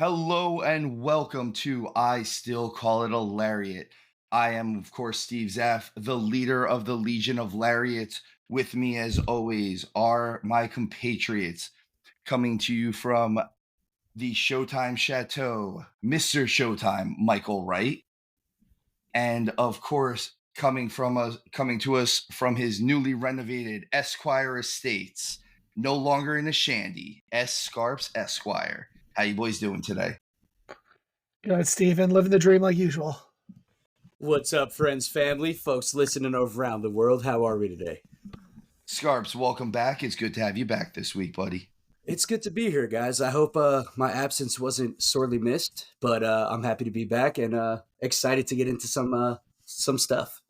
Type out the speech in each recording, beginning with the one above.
Hello and welcome to I Still Call It a Lariat. I am, of course, stevezapf, the leader of the Legion of Lariats. With me, as always, are my compatriots coming to you from the Showtime Chateau, Mr. Showtime, Michael Wright, and of course, coming to us from his newly renovated Esquire Estates, no longer in a shandy, Scarps Esquire. How you boys doing today? Good, Steven. Living the dream like usual. What's up, friends, family, folks listening around the world? How are we today? Scarps, welcome back. It's good to have you back this week, buddy. It's good to be here, guys. I hope my absence wasn't sorely missed, but I'm happy to be back and excited to get into some stuff.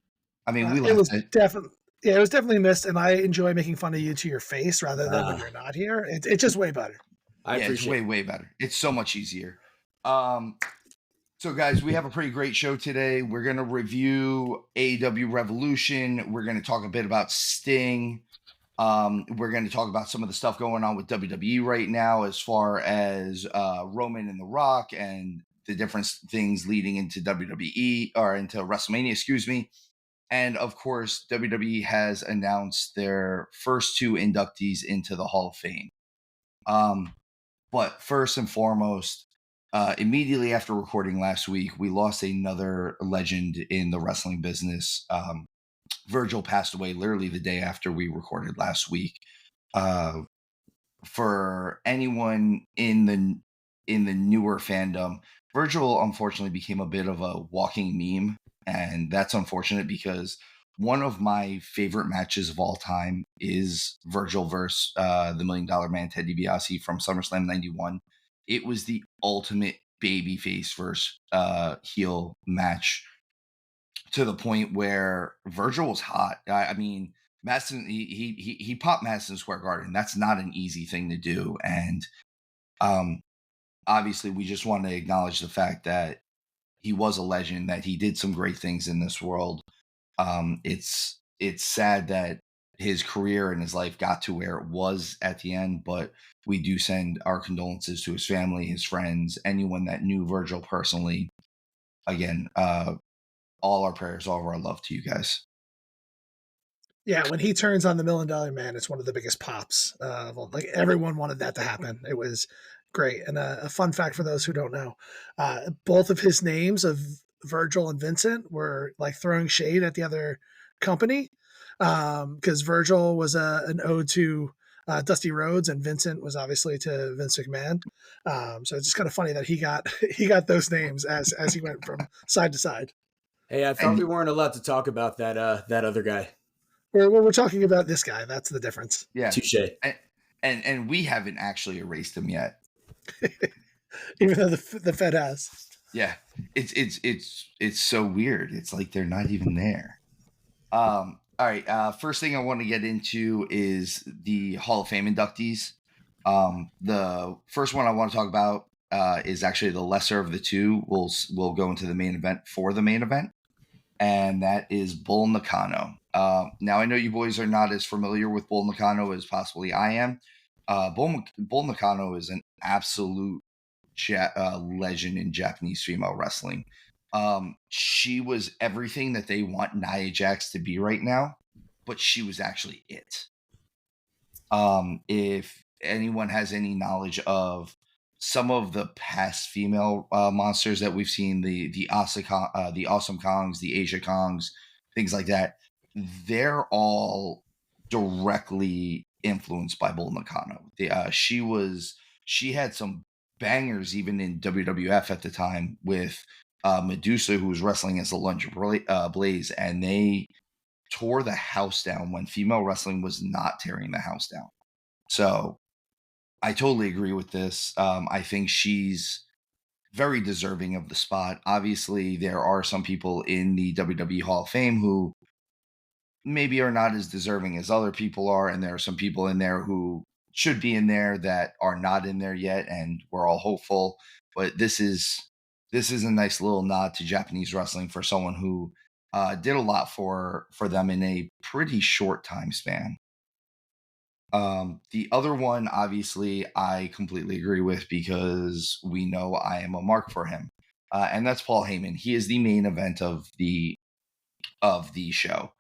I mean, we It was left it. definitely missed, and I enjoy making fun of you to your face rather than when you're not here. It's just way better. I It's appreciate way better. It's so much easier. So guys, we have a pretty great show today. We're going to review AEW Revolution. We're going to talk a bit about Sting. We're going to talk about some of the stuff going on with WWE right now as far as Roman and The Rock and the different things leading into WWE or into WrestleMania, excuse me. And of course, WWE has announced their first two inductees into the Hall of Fame. But first and foremost, immediately after recording last week, we lost another legend in the wrestling business. Virgil passed away literally the day after we recorded last week. For anyone in the newer fandom, Virgil unfortunately became a bit of a walking meme, and that's unfortunate because one of my favorite matches of all time is Virgil versus the $1 Million Man Ted DiBiase from SummerSlam '91. It was the ultimate babyface versus heel match, to the point where Virgil was hot. I mean, Madison, he popped Madison Square Garden. That's not an easy thing to do, and obviously, we just want to acknowledge the fact that he was a legend, that he did some great things in this world. It's sad that his career and his life got to where it was at the end, but we do send our condolences to his family, his friends, anyone that knew Virgil personally. Again, all our prayers, all of our love to you guys. Yeah, when he turns on the $1 Million Man, it's one of the biggest pops. Like everyone wanted that to happen. It was great. And a fun fact for those who don't know, both of his names of Virgil and Vincent were like throwing shade at the other company because Virgil was an ode to Dusty Rhodes, and Vincent was obviously to Vince McMahon. So it's just kind of funny that he got those names as he went from side to side. Hey, I thought we weren't allowed to talk about that other guy. We're talking about this guy. That's the difference. Yeah, Touche. And we haven't actually erased him yet, even though the Fed has. Yeah, it's so weird. It's like they're not even there. All right. First thing I want to get into is the Hall of Fame inductees. The first one I want to talk about is actually the lesser of the two. We'll go into the main event for the main event, and that is Bull Nakano. Now, I know you boys are not as familiar with Bull Nakano as possibly I am. Bull Nakano is an absolute legend in Japanese female wrestling. She was everything that they want Nia Jax to be right now, but she was actually it. If anyone has any knowledge of some of the past female monsters that we've seen, the Awesome Kongs, the Asia Kongs, things like that, they're all directly influenced by Bull Nakano. She had some bangers even in WWF at the time with Medusa, who was wrestling as the Lunge Blaze, and they tore the house down when female wrestling was not tearing the house down. So I totally agree with this. I think she's very deserving of the spot. Obviously, there are some people in the WWE Hall of Fame who maybe are not as deserving as other people are, and there are some people in there who should be in there that are not in there yet, and we're all hopeful. But this is a nice little nod to Japanese wrestling for someone who did a lot for them in a pretty short time span. The other one, obviously, I completely agree with because we know I am a mark for him, and that's Paul Heyman. He is the main event of the show.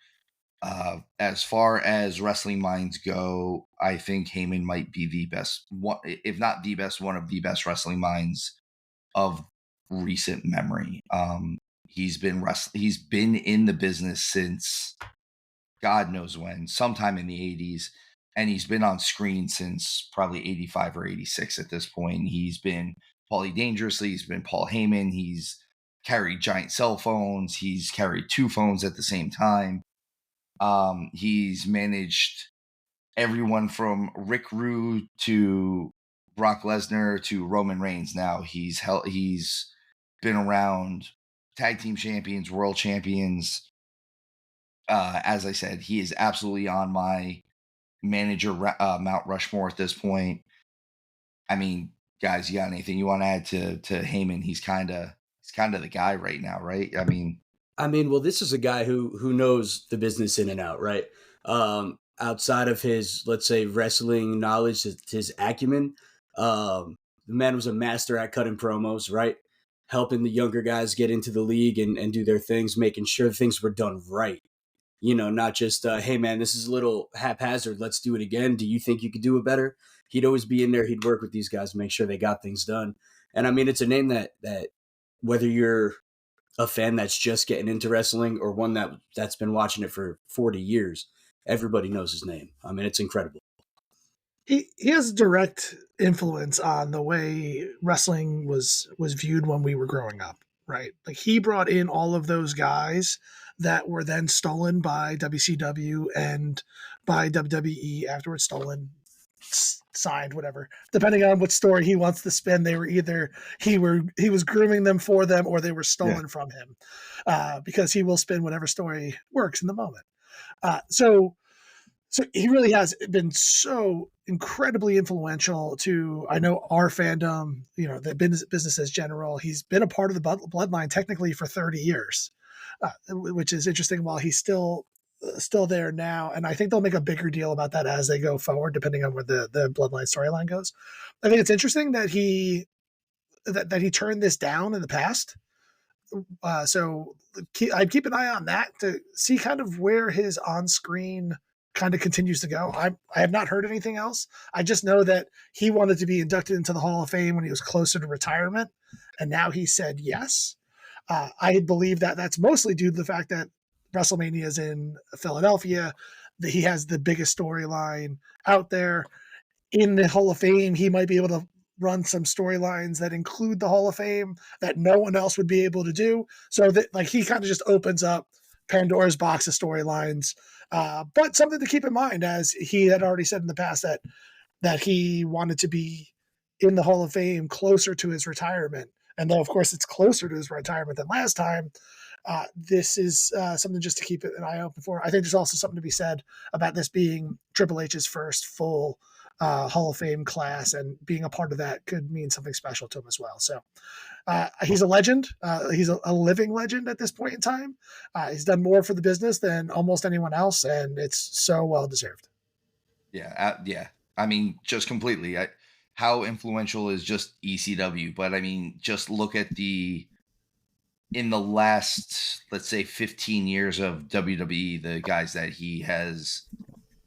As far as wrestling minds go, I think Heyman might be the best, one, if not the best, one of the best wrestling minds of recent memory. He's been in the business since God knows when, sometime in the 80s, and he's been on screen since probably 85 or 86 at this point. He's been Paulie Dangerously, he's been Paul Heyman, he's carried giant cell phones, he's carried two phones at the same time. He's managed everyone from Rick Rude to Brock Lesnar to Roman Reigns. Now he's been around tag team champions, world champions. As I said, he is absolutely on my manager Mount Rushmore at this point. I mean, guys, you got anything you want to add to Heyman? He's kind of the guy right now, right? I mean, well, this is a guy who knows the business in and out, right? Outside of his, let's say, wrestling knowledge, his acumen, the man was a master at cutting promos, right? Helping the younger guys get into the league and do their things, making sure things were done right. Not just, hey, man, this is a little haphazard. Let's do it again. Do you think you could do it better? He'd always be in there. He'd work with these guys, make sure they got things done. And I mean, it's a name that whether you're a fan that's just getting into wrestling or one that's been watching it for 40 years, everybody knows his name. I mean, it's incredible. He has direct influence on the way wrestling was viewed when we were growing up, right? Like he brought in all of those guys that were then stolen by WCW and by WWE afterwards, stolen, signed, whatever, depending on what story he wants to spin. They were either he was grooming them for them, or they were stolen from him, because he will spin whatever story works in the moment. So he really has been so incredibly influential to, I know, our fandom, the business as general. He's been a part of the bloodline technically for 30 years, which is interesting while he's still there now. And I think they'll make a bigger deal about that as they go forward, depending on where the bloodline storyline goes. I think it's interesting that he turned this down in the past. So I'd keep an eye on that to see kind of where his on-screen kind of continues to go. I have not heard anything else. I just know that he wanted to be inducted into the Hall of Fame when he was closer to retirement, and now he said yes. I believe that that's mostly due to the fact that Wrestlemania is in Philadelphia, that he has the biggest storyline out there. In the Hall of Fame, he might be able to run some storylines that include the Hall of Fame that no one else would be able to do. So that, like, he kind of just opens up Pandora's box of storylines. But something to keep in mind, as he had already said in the past, that he wanted to be in the Hall of Fame closer to his retirement. And though, of course, it's closer to his retirement than last time, this is something just to keep an eye open for. I think there's also something to be said about this being Triple H's first full Hall of Fame class, and being a part of that could mean something special to him as well. So he's a legend. He's a living legend at this point in time. He's done more for the business than almost anyone else, and it's so well deserved. Yeah. I mean, just completely. How influential is just ECW? But I mean, just look at in the last, let's say, 15 years of WWE, the guys that he has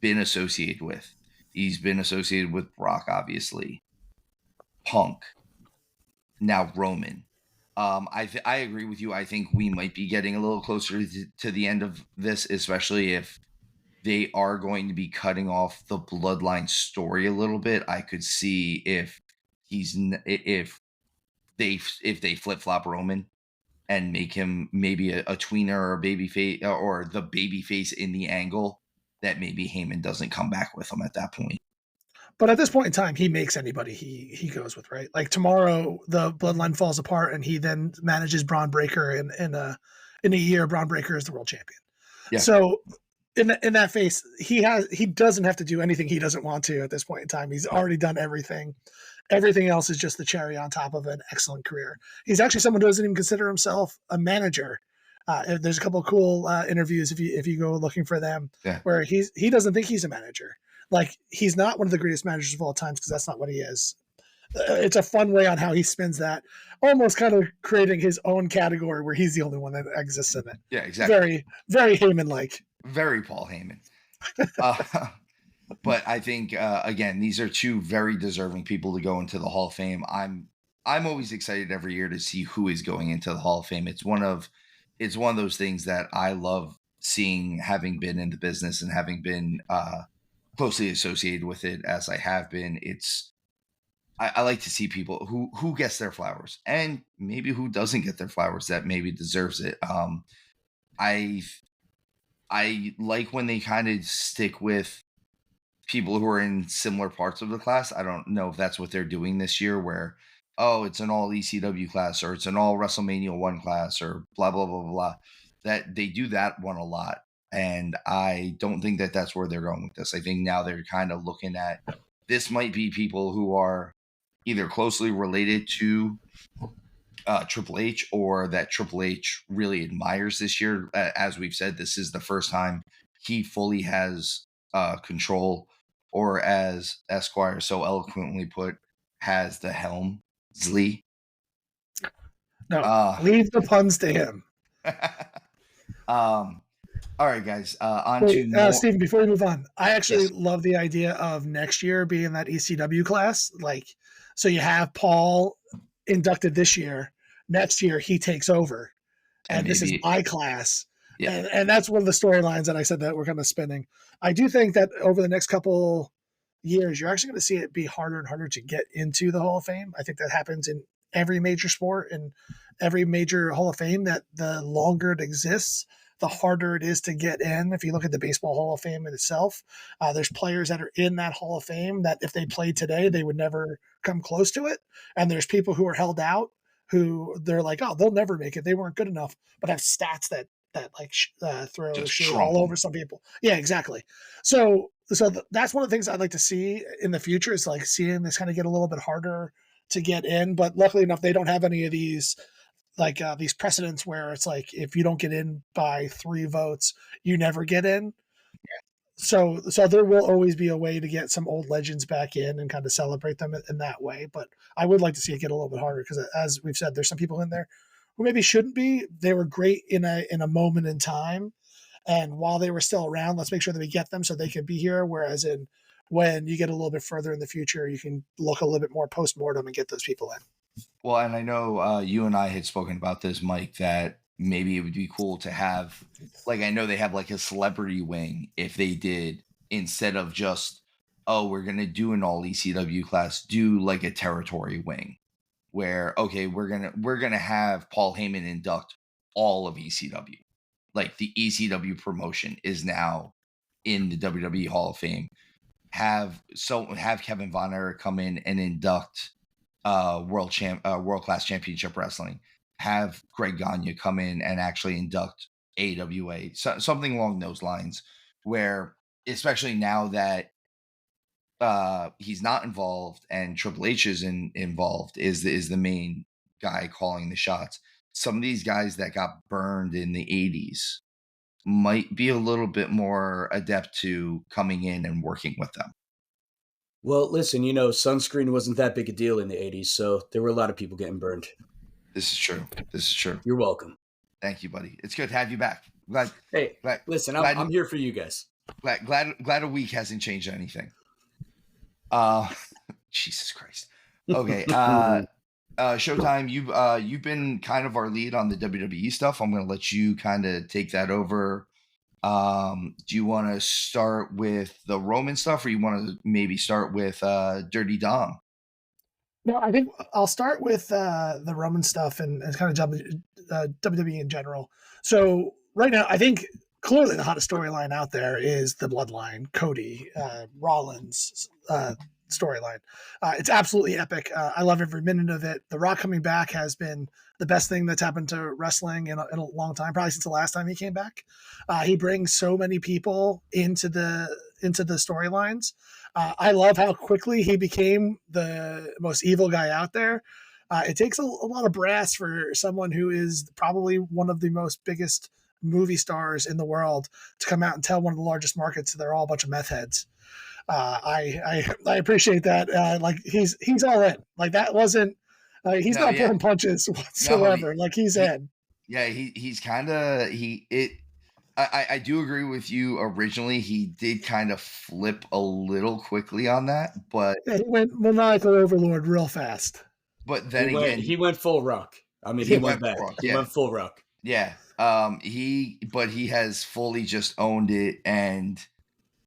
been associated with. He's been associated with Brock, obviously, Punk, now Roman. I agree with you. I think we might be getting a little closer to the end of this, especially if they are going to be cutting off the bloodline story a little bit. I could see if they flip flop Roman and make him maybe a tweener or a baby face, or the baby face in the angle, that maybe Heyman doesn't come back with him at that point. But at this point in time, he makes anybody he goes with, right? Like tomorrow, the bloodline falls apart, and he then manages Braun Breaker in a year. Braun Breaker is the world champion. Yeah. So in that phase, he doesn't have to do anything he doesn't want to at this point in time. He's already done everything. Everything else is just the cherry on top of an excellent career. He's actually someone who doesn't even consider himself a manager. There's a couple of cool interviews if you go looking for them, where he doesn't think he's a manager. Like, he's not one of the greatest managers of all time because that's not what he is. It's a fun way on how he spins that, almost kind of creating his own category where he's the only one that exists in it. Yeah, exactly. Very Heyman-like. Very Paul Heyman. But I think again, these are two very deserving people to go into the Hall of Fame. I'm always excited every year to see who is going into the Hall of Fame. It's one of those things that I love seeing, having been in the business and having been closely associated with it as I have been. I like to see people who gets their flowers and maybe who doesn't get their flowers that maybe deserves it. I like when they kind of stick with people who are in similar parts of the class. I don't know if that's what they're doing this year, where, oh, it's an all ECW class or it's an all WrestleMania 1 class or blah, blah, blah, blah. That they do that one a lot. And I don't think that that's where they're going with this. I think now they're kind of looking at, this might be people who are either closely related to Triple H or that Triple H really admires this year. As we've said, this is the first time he fully has control, or as Esquire so eloquently put, has the helm. Zlee. No, leave the puns to him. All right, guys. Steven, before we move on, I actually love the idea of next year being that ECW class. Like, so you have Paul inducted this year. Next year, he takes over. And this is my class. Yeah. And that's one of the storylines that I said that we're kind of spinning. I do think that over the next couple years, you're actually going to see it be harder and harder to get into the Hall of Fame. I think that happens in every major sport and every major Hall of Fame, that the longer it exists, the harder it is to get in. If you look at the Baseball Hall of Fame in itself, there's players that are in that Hall of Fame that if they played today, they would never come close to it. And there's people who are held out who they're like, oh, they'll never make it. They weren't good enough, but have stats that like throw shit all over some people. Yeah, exactly. So that's one of the things I'd like to see in the future, is like seeing this kind of get a little bit harder to get in. But luckily enough, they don't have any of these like these precedents where it's like, if you don't get in by 3 votes, you never get in. So there will always be a way to get some old legends back in and kind of celebrate them in that way. But I would like to see it get a little bit harder, because as we've said, there's some people in there who maybe shouldn't be. They were great in a moment in time, and while they were still around, let's make sure that we get them so they can be here. Whereas when you get a little bit further in the future, you can look a little bit more post-mortem and get those people in. Well, and I know you and I had spoken about this, Mike, that maybe it would be cool to have, like, I know they have like a celebrity wing, if they did, instead of just, oh, we're going to do an all ECW class, do like a territory wing where, okay, we're going to have Paul Heyman induct all of ECW. Like, the ECW promotion is now in the WWE Hall of Fame. Have Kevin Von Erich come in and induct World Class Championship Wrestling. Have Greg Gagne come in and actually induct AWA, something along those lines, where, especially now that he's not involved and Triple H is involved, is the main guy calling the shots. Some of these guys that got burned in the 80s might be a little bit more adept to coming in and working with them. Well, listen, sunscreen wasn't that big a deal in the 80s, so there were a lot of people getting burned. This is true. You're welcome. Thank you, buddy. It's good to have you back. Listen, I'm here for you guys. Glad a week hasn't changed anything. Jesus Christ. Okay. Showtime, you've been kind of our lead on the WWE stuff. I'm going to let you kind of take that over. Do you want to start with the Roman stuff, or you want to maybe start with Dirty Dom? No, I think I'll start with the Roman stuff and kind of WWE in general. So right now, I think clearly the hottest storyline out there is the Bloodline, Cody, Rollins storyline. It's absolutely epic. I love every minute of it. The Rock coming back has been the best thing that's happened to wrestling in a long time, probably since the last time he came back. He brings so many people into the storylines. I love how quickly he became the most evil guy out there. It takes a lot of brass for someone who is probably one of the most biggest movie stars in the world to come out and tell one of the largest markets they're all a bunch of meth heads. I appreciate that. Like he's all in. Like that wasn't. He's No, not yeah. pulling punches No, whatsoever. Like he's he in. yeah, he's kind of he it. I do agree with you. Originally, he did kind of flip a little quickly on that, but Yeah, he went maniacal overlord real fast. then again, He went full rock. I mean, he he went went back. for it. He Yeah, went full rock. yeah. He has fully just owned it, and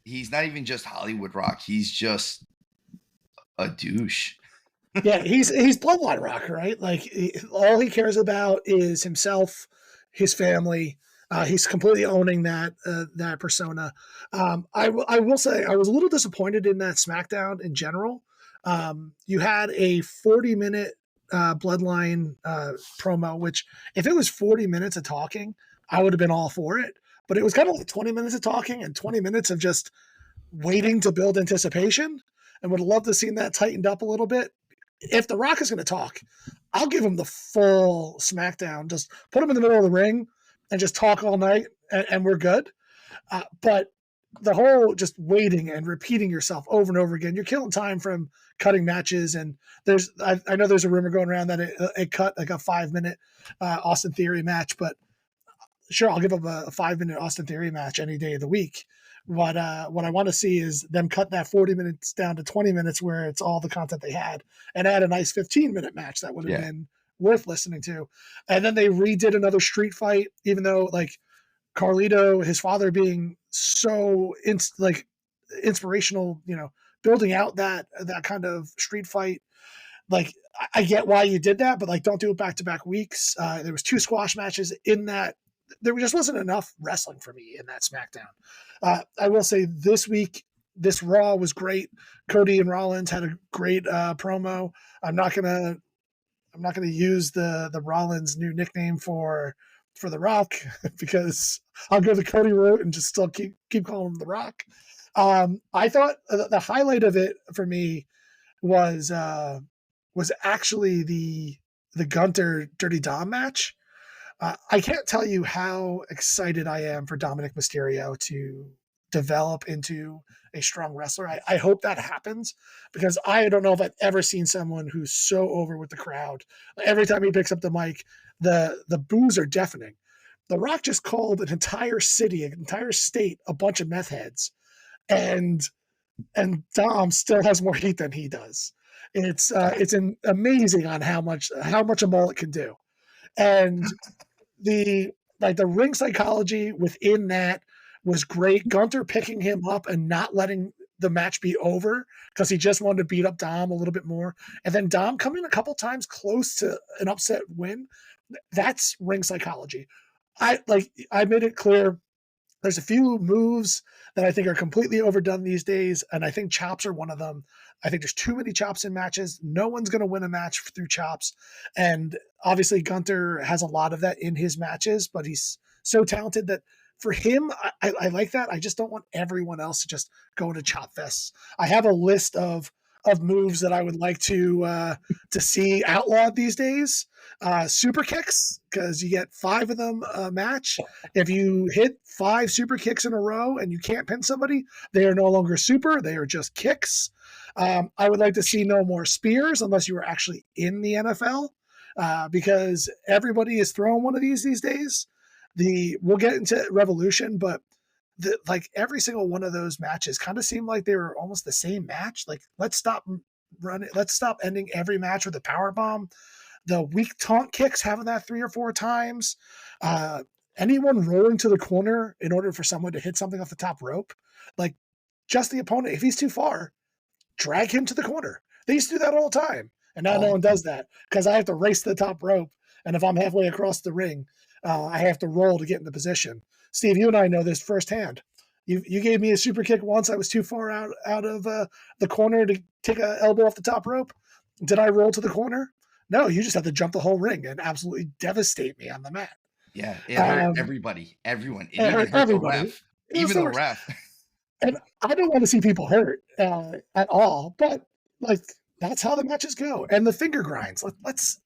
he's not even just Hollywood Rock. He's just a douche. Yeah, he's bloodline rock, right? Like all he cares about is himself, his family. He's completely owning that persona. I will say I was a little disappointed in that SmackDown in general. You had a 40-minute bloodline promo, which if it was 40 minutes of talking, I would have been all for it. But it was kind of like 20 minutes of talking and 20 minutes of just waiting to build anticipation, and would have loved to have seen that tightened up a little bit. If The Rock is going to talk, I'll give him the full SmackDown. Just put him in the middle of the ring and just talk all night, and we're good. But the whole just waiting and repeating yourself over and over again, you're killing time from cutting matches. And I know there's a rumor going around that it cut like a 5-minute Austin Theory match, but sure, I'll give up a 5-minute Austin Theory match any day of the week. What I want to see is them cut that 40 minutes down to 20 minutes where it's all the content they had, and add a nice 15-minute match that would have been worth listening to. And then they redid another street fight, even though like Carlito, his father being so inspirational, building out that kind of street fight. Like I get why you did that, but like don't do it back-to-back weeks. There was 2 squash matches in that. There just wasn't enough wrestling for me in that SmackDown. I will say this week, this Raw was great. Cody and Rollins had a great promo. I'm not gonna use the Rollins new nickname for The Rock because I'll go the Cody route and just still keep calling him The Rock. I thought the highlight of it for me was actually the Gunter Dirty Dom match. I can't tell you how excited I am for Dominic Mysterio to develop into a strong wrestler. I hope that happens because I don't know if I've ever seen someone who's so over with the crowd. Every time he picks up the mic, the boos are deafening. The Rock just called an entire city, an entire state, a bunch of meth heads, and Dom still has more heat than he does. It's amazing on how much a mullet can do, and the ring psychology within that was great. Gunter picking him up and not letting the match be over because he just wanted to beat up Dom a little bit more, and then Dom coming a couple times close to an upset win. That's ring psychology. I made it clear there's a few moves that I think are completely overdone these days, and I think chops are one of them. I think there's too many chops in matches. No one's going to win a match through chops. And obviously, Gunter has a lot of that in his matches, but he's so talented that for him, I like that. I just don't want everyone else to just go into chop fests. I have a list of moves that I would like to see outlawed these days. Super kicks, because you get 5 of them a match. If you hit 5 super kicks in a row and you can't pin somebody, they are no longer super. They are just kicks. I would like to see no more spears unless you were actually in the NFL, because everybody is throwing one of these days. We'll get into Revolution, but every single one of those matches kind of seemed like they were almost the same match. Like, let's stop ending every match with a power bomb. The weak taunt kicks, having that 3 or 4 times. Anyone rolling to the corner in order for someone to hit something off the top rope, like just the opponent, if he's too far, drag him to the corner. They used to do that all the time, and now no one does that because I have to race to the top rope, and if I'm halfway across the ring, I have to roll to get in the position. Steve, you and I know this firsthand. You gave me a super kick once. I was too far out of the corner to take an elbow off the top rope. Did I roll to the corner? No, you just have to jump the whole ring and absolutely devastate me on the mat. Yeah, it hurt everybody. Everyone. It even hurt everybody. The ref. Even the ref. And I don't want to see people hurt at all, but that's how the matches go. And the finger grinds. Let's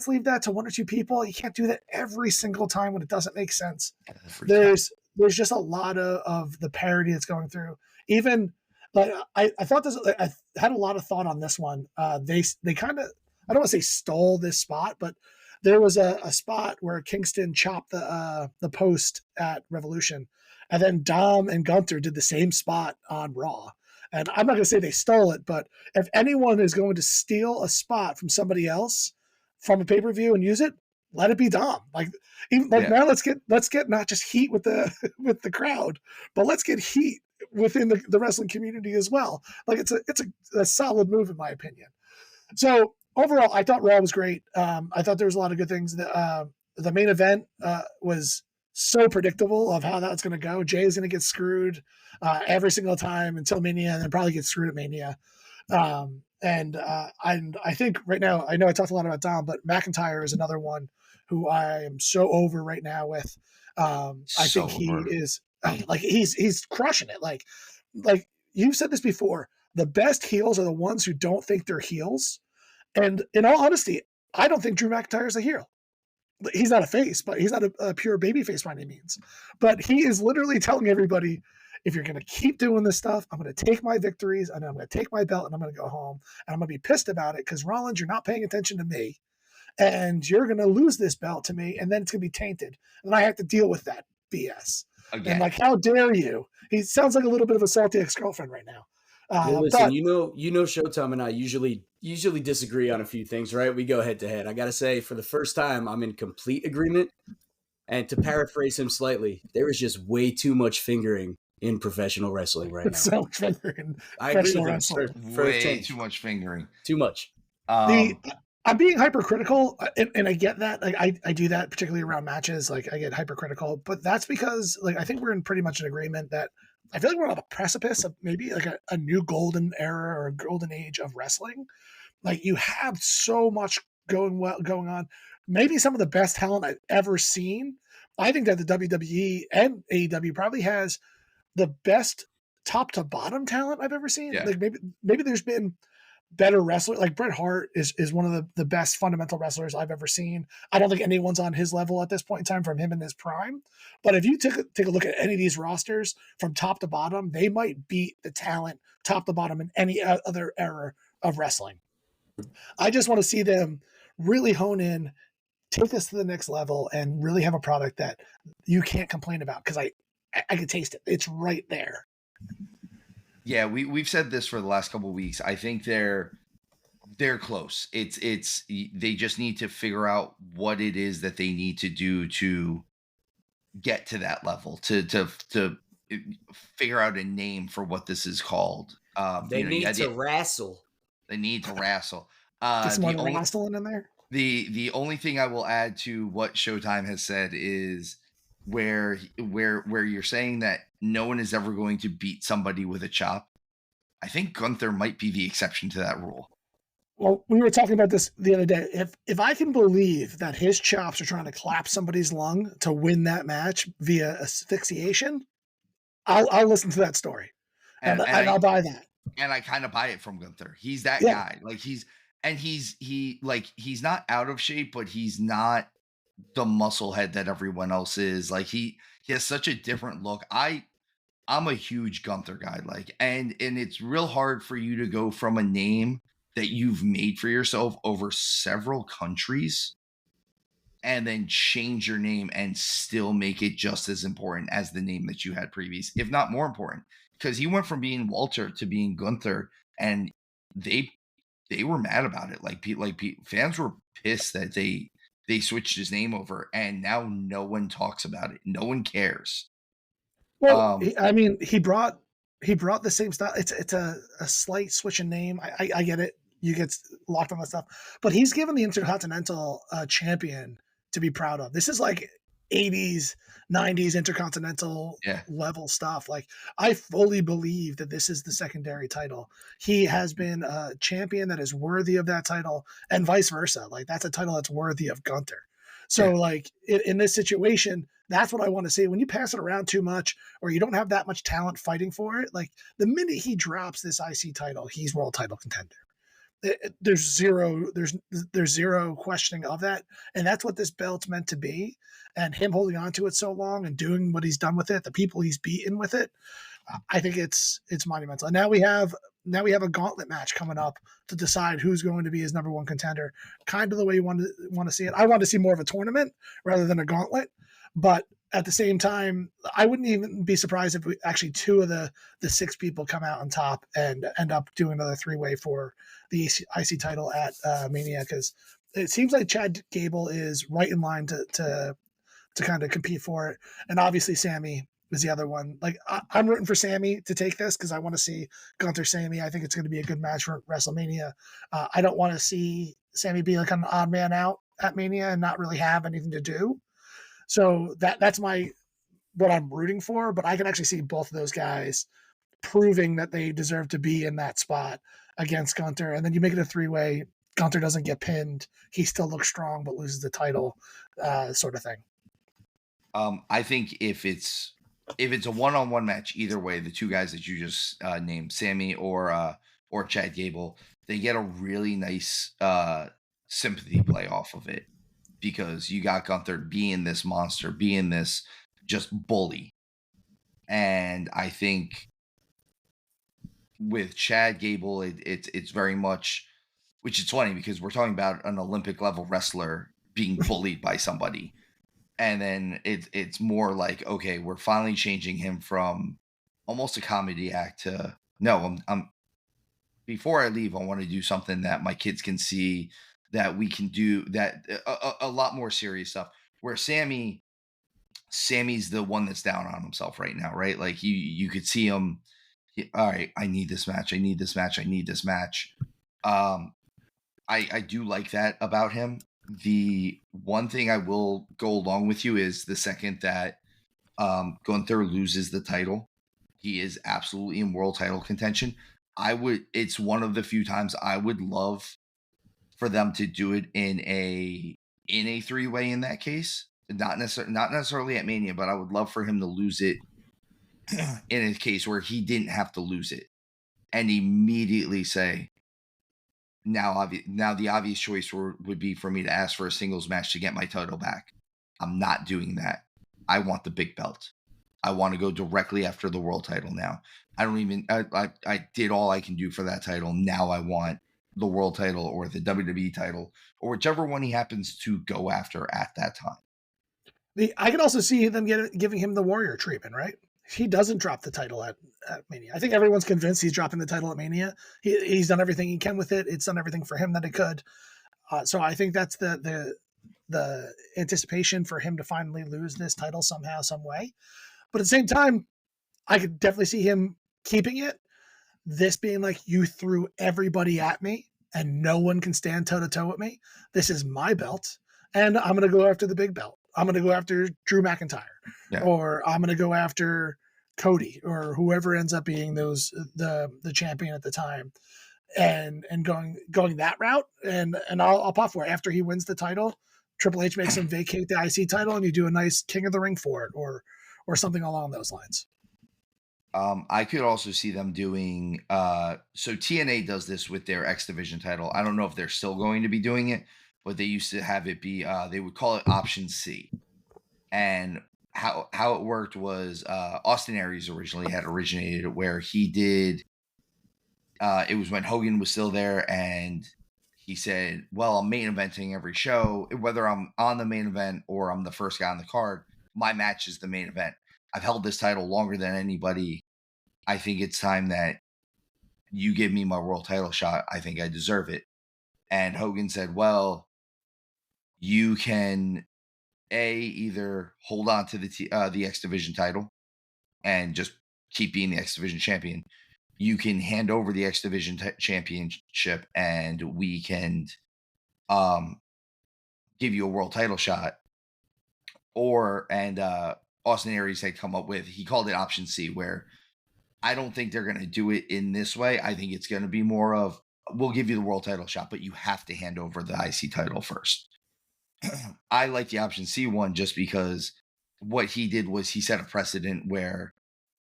leave that to 1 or 2 people. You can't do that every single time when it doesn't make sense. There's just a lot of the parody that's going through. Even But I thought this. I had a lot of thought on this one. They kind of, I don't want to say stole this spot, but there was a spot where Kingston chopped the post at Revolution, and then Dom and Gunther did the same spot on Raw. And I'm not going to say they stole it, but if anyone is going to steal a spot from somebody else from a pay per view and use it, let it be Dom. Now let's get not just heat with the with the crowd, but let's get heat within the wrestling community as well. Like it's a solid move in my opinion. So overall, I thought Raw was great. I thought there was a lot of good things. The main event was so predictable of how that's going to go. Jay is going to get screwed every single time until Mania, and then probably get screwed at Mania. And I think right now, I know I talked a lot about Dom, but McIntyre is another one who I am so over right now with. I think he is like he's crushing it. Like you've said this before, the best heels are the ones who don't think they're heels. And in all honesty, I don't think Drew McIntyre is a heel. He's not a face, but he's not a pure baby face by any means. But he is literally telling everybody, if you're going to keep doing this stuff, I'm going to take my victories and I'm going to take my belt and I'm going to go home and I'm going to be pissed about it because Rollins, you're not paying attention to me and you're going to lose this belt to me and then it's going to be tainted. And I have to deal with that BS. Again. And like, how dare you? He sounds like a little bit of a salty ex-girlfriend right now. Well, listen, you know, Showtime and I usually disagree on a few things, right? We go head to head. I got to say, for the first time, I'm in complete agreement. And to paraphrase him slightly, there is just way too much fingering in professional wrestling right now. So much fingering. I agree with him. Way too much fingering. Too much. I'm being hypercritical, and I get that. Like I do that particularly around matches. Like I get hypercritical, but that's because like I think we're in pretty much an agreement that I feel like we're on the precipice of maybe like a new golden era or a golden age of wrestling. Like you have so much going on. Maybe some of the best talent I've ever seen. I think that the WWE and AEW probably has the best top to bottom talent I've ever seen. Yeah. Like maybe there's been better wrestler. Like Bret Hart is one of the best fundamental wrestlers I've ever seen. I don't think anyone's on his level at this point in time from him in his prime. But if you take a look at any of these rosters from top to bottom, they might beat the talent top to bottom in any other era of wrestling. I just want to see them really hone in, take this to the next level, and really have a product that you can't complain about because I can taste it. It's right there. Yeah, we've said this for the last couple of weeks. I think they're close. It's they just need to figure out what it is that they need to do to get to that level, to figure out a name for what this is called. They need to wrestle. They need to wrestle. Just more wrestling in there. The only thing I will add to what Showtime has said is where you're saying that no one is ever going to beat somebody with a chop. I think Gunther might be the exception to that rule. Well, we were talking about this the other day. If I can believe that his chops are trying to clap somebody's lung to win that match via asphyxiation, I'll listen to that story, and I'll buy that. And I kind of buy it from Gunther. He's that guy. Like he's not out of shape, but he's not the muscle head that everyone else is. Like he has such a different look. I'm a huge Gunther guy. Like, and it's real hard for you to go from a name that you've made for yourself over several countries and then change your name and still make it just as important as the name that you had previous, if not more important, because he went from being Walter to being Gunther, and they were mad about it. Like fans were pissed that they switched his name over, and now no one talks about it. No one cares. Well, I mean, he brought the same style. It's a slight switch in name. I get it. You get locked on that stuff, but he's given the Intercontinental champion to be proud of. This is like 80s, 90s Intercontinental level stuff. Like I fully believe that this is the secondary title. He has been a champion that is worthy of that title, and vice versa. Like that's a title that's worthy of Gunther. So like in this situation, that's what I want to see. When you pass it around too much or you don't have that much talent fighting for it, like the minute he drops this IC title, he's world title contender. There's zero questioning of that. And that's what this belt's meant to be. And him holding on to it so long and doing what he's done with it, the people he's beaten with it, I think it's monumental. And now we have a gauntlet match coming up to decide who's going to be his number one contender. Kind of the way you want to see it. I want to see more of a tournament rather than a gauntlet, but at the same time, I wouldn't even be surprised if actually two of the 6 people come out on top and end up doing another 3-way for the IC title at Mania, because it seems like Chad Gable is right in line to kind of compete for it, and obviously Sammy is the other one. Like I'm rooting for Sammy to take this because I want to see Gunther Sammy. I think it's going to be a good match for WrestleMania. I don't want to see Sammy be like an odd man out at Mania and not really have anything to do. So that's what I'm rooting for. But I can actually see both of those guys proving that they deserve to be in that spot against Gunther, and then you make it a 3-way. Gunther doesn't get pinned. He still looks strong, but loses the title, sort of thing. I think if it's a one-on-one match, either way, the two guys that you just named, Sammy or Chad Gable, they get a really nice sympathy play off of it, because you got Gunther being this monster, being this just bully. And I think with Chad Gable, it's very much, which is funny because we're talking about an Olympic level wrestler being bullied by somebody. And then it's more like, okay, we're finally changing him from almost a comedy act to, no, I'm before I leave, I want to do something that my kids can see, that we can do that, a lot more serious stuff. Where Sammy's the one that's down on himself right now, right? Like you could see him. All right, I need this match. I need this match. I need this match. I do like that about him. The one thing I will go along with you is the second that Gunther loses the title, he is absolutely in world title contention. It's one of the few times I would love for them to do it in a 3-way in that case. Not necessarily at Mania, but I would love for him to lose it in a case where he didn't have to lose it and immediately say, now the obvious choice would be for me to ask for a singles match to get my title back. I'm not doing that. I want the big belt. I want to go directly after the world title now. I did all I can do for that title. Now I want the world title or the WWE title or whichever one he happens to go after at that time. I can also see them giving him the Warrior treatment, right? He doesn't drop the title at Mania. I think everyone's convinced he's dropping the title at Mania. He's done everything he can with it. It's done everything for him that it could. So I think that's the anticipation for him to finally lose this title somehow, some way. But at the same time, I could definitely see him keeping it. This being like, you threw everybody at me and no one can stand toe to toe with me. This is my belt, and I'm going to go after the big belt. I'm going to go after Drew McIntyre, or I'm going to go after Cody, or whoever ends up being the champion at the time, and going that route. And I'll pop for it after he wins the title. Triple H makes him vacate the IC title, and you do a nice King of the Ring for it, or something along those lines. I could also see them doing. So TNA does this with their X Division title. I don't know if they're still going to be doing it, but they used to have it be. They would call it Option C, and how it worked was Austin Aries originally had originated where he did. It was when Hogan was still there, and he said, "Well, I'm main eventing every show, whether I'm on the main event or I'm the first guy on the card. My match is the main event. I've held this title longer than anybody. I think it's time that you give me my world title shot. I think I deserve it." And Hogan said, "Well, you can either hold on to the X Division title and just keep being the X Division champion. You can hand over the X Division championship, and we can give you a world title shot." Austin Aries had come up with, he called it Option C, where I don't think they're going to do it in this way. I think it's going to be more of, we'll give you the world title shot, but you have to hand over the IC title first. I like the Option C one just because what he did was he set a precedent where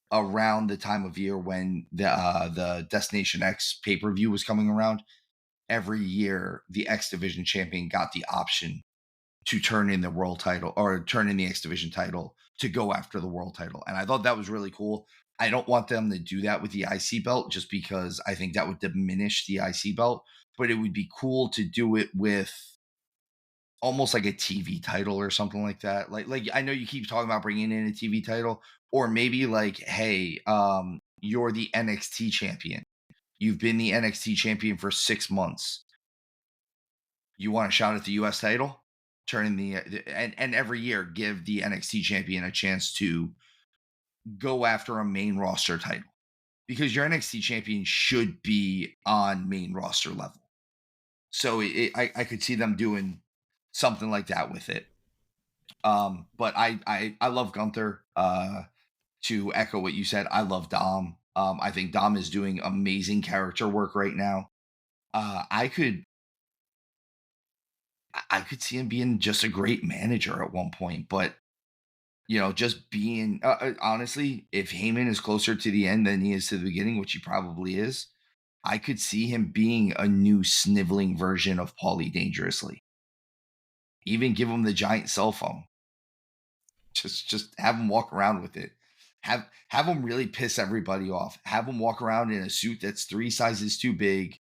around the time of year when the Destination X pay-per-view was coming around, every year the X Division champion got the option to turn in the world title or turn in the X Division title to go after the world title. And I thought that was really cool. I don't want them to do that with the IC belt just because I think that would diminish the IC belt, but it would be cool to do it with almost like a TV title or something like that. Like I know you keep talking about bringing in a TV title, or maybe like, hey, you're the NXT champion. You've been the NXT champion for 6 months. You want a shot at the US title? Turn and every year give the NXT champion a chance to go after a main roster title, because your NXT champion should be on main roster level. So I could see them doing something like that with it. But I love Gunther. To echo what you said, I love Dom. I think Dom is doing amazing character work right now. I could see him being just a great manager at one point, but just being honestly, if Heyman is closer to the end than he is to the beginning, which he probably is, I could see him being a new sniveling version of Paulie Dangerously. Even give him the giant cell phone. Just have him walk around with it. Have him really piss everybody off. Have him walk around in a suit that's 3 sizes too big.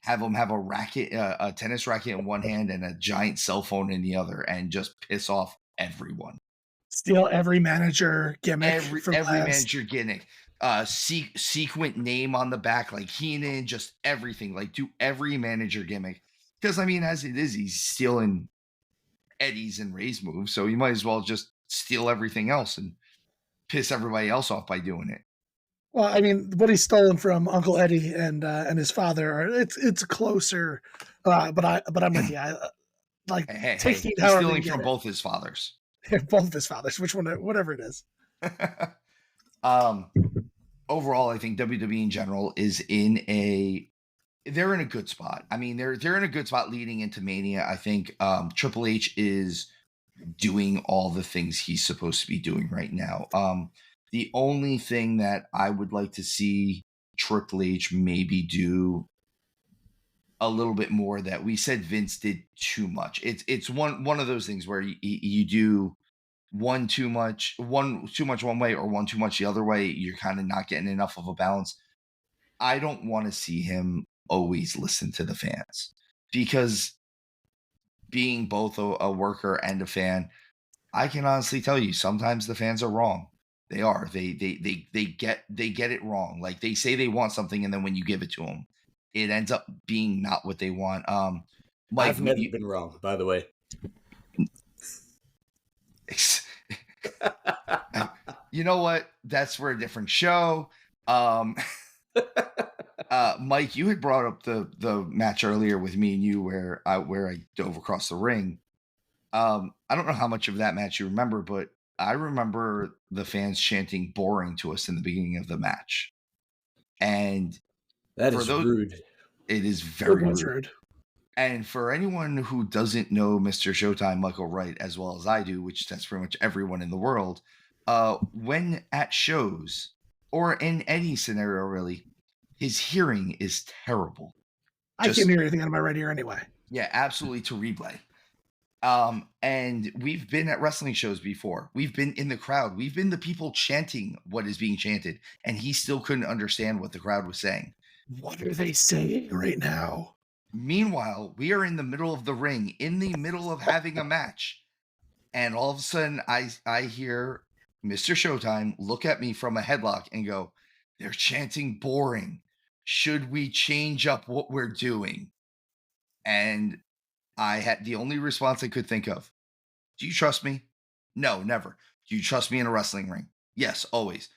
Have him have a tennis racket in one hand and a giant cell phone in the other, and just piss off everyone. Steal every manager gimmick Every manager gimmick. Sequent name on the back like Heenan, just everything. Like do every manager gimmick. Because I mean, as it is, he's stealing Eddie's and Ray's moves, so you might as well just steal everything else and piss everybody else off by doing it. Well, I mean, what he's stolen from Uncle Eddie and his father, it's closer. But I'm with you. He's stealing from both his fathers. Both of his fathers, whatever it is. Overall, I think WWE in general is they're in a good spot. I mean, they're in a good spot leading into Mania. I think Triple H is doing all the things he's supposed to be doing right now. The only thing that I would like to see Triple H maybe do a little bit more, that we said Vince did too much. It's one of those things where you do one too much one way or one too much the other way. You're kind of not getting enough of a balance. I don't want to see him always listen to the fans, because being both a worker and a fan, I can honestly tell you sometimes the fans are wrong. They are. They get it wrong. Like they say they want something, and then when you give it to them, it ends up being not what they want. Mike, I've never been wrong, by the way. You know what? That's for a different show. Mike, you had brought up the match earlier with me and you where I dove across the ring. I don't know how much of that match you remember, but I remember the fans chanting "boring" to us in the beginning of the match. And that is rude. It is very rude. And for anyone who doesn't know Mr. Showtime Michael Wright as well as I do, which that's pretty much everyone in the world, when at shows or in any scenario really, his hearing is terrible. I can't hear anything out of my right ear anyway. Yeah, absolutely terrible. And we've been at wrestling shows before. We've been in the crowd. We've been the people chanting what is being chanted, and he still couldn't understand what the crowd was saying. What are they saying right now? Meanwhile, we are in the middle of the ring, in the middle of having a match, and all of a sudden I hear Mr. Showtime look at me from a headlock and go, "They're chanting boring. Should we change up what we're doing?" And I had the only response I could think of: "Do you trust me?" "No, never." "Do you trust me in a wrestling ring?" "Yes, always."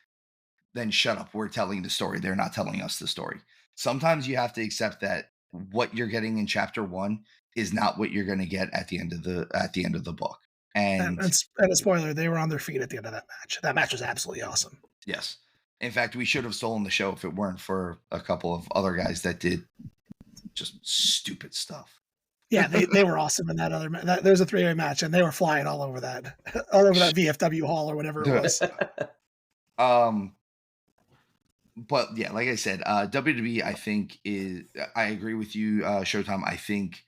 "Then shut up. We're telling the story. They're not telling us the story." Sometimes you have to accept that what you're getting in chapter 1 is not what you're going to get at the end of the book. And a spoiler, they were on their feet at the end of that match. That match was absolutely awesome. Yes. In fact, we should have stolen the show if it weren't for a couple of other guys that did just stupid stuff. Yeah, they were awesome in that other match. There's a 3-way match, and they were flying all over that VFW hall or whatever it was. But yeah, like I said, WWE, I think I agree with you, Showtime. I think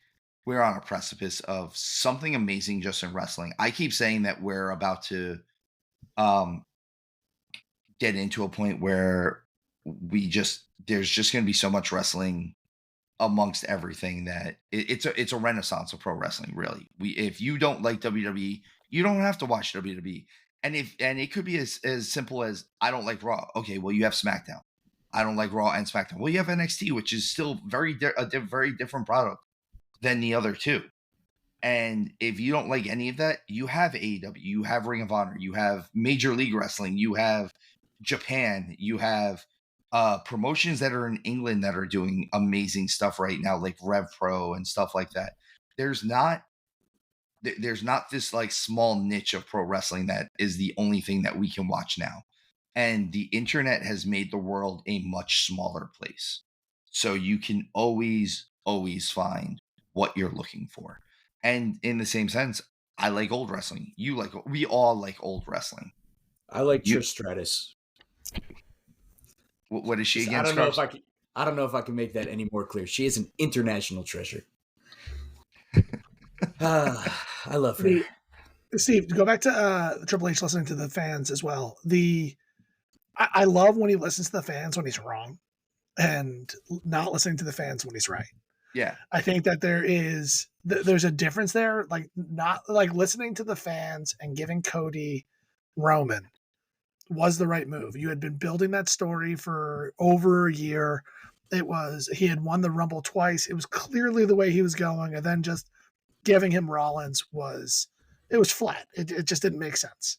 we're on a precipice of something amazing just in wrestling. I keep saying that we're about to get into a point where there's just going to be so much wrestling amongst everything that it's a renaissance of pro wrestling. Really, if you don't like WWE, you don't have to watch WWE. And it could be as simple as I don't like Raw. Okay, well you have SmackDown. I don't like Raw and SmackDown. Well, you have NXT, which is still very different product than the other two. And if you don't like any of that, you have AEW, you have Ring of Honor, you have Major League Wrestling, you have Japan, you have promotions that are in England that are doing amazing stuff right now, like Rev Pro and stuff like that. There's not this like small niche of pro wrestling that is the only thing that we can watch now. And the internet has made the world a much smaller place. So you can always find what you're looking for. And in the same sense, I like old wrestling. We all like old wrestling. I like Trish Stratus. What is she again? I don't know if I can make that any more clear. She is an international treasure. I love her. Steve, to go back to Triple H listening to the fans as well. I love when he listens to the fans when he's wrong, and not listening to the fans when he's right. Yeah, I think that there's a difference there. Like not like listening to the fans and giving Cody Roman was the right move. You had been building that story for over a year. He had won the Rumble twice. It was clearly the way he was going, and then just giving him Rollins was flat. It just didn't make sense.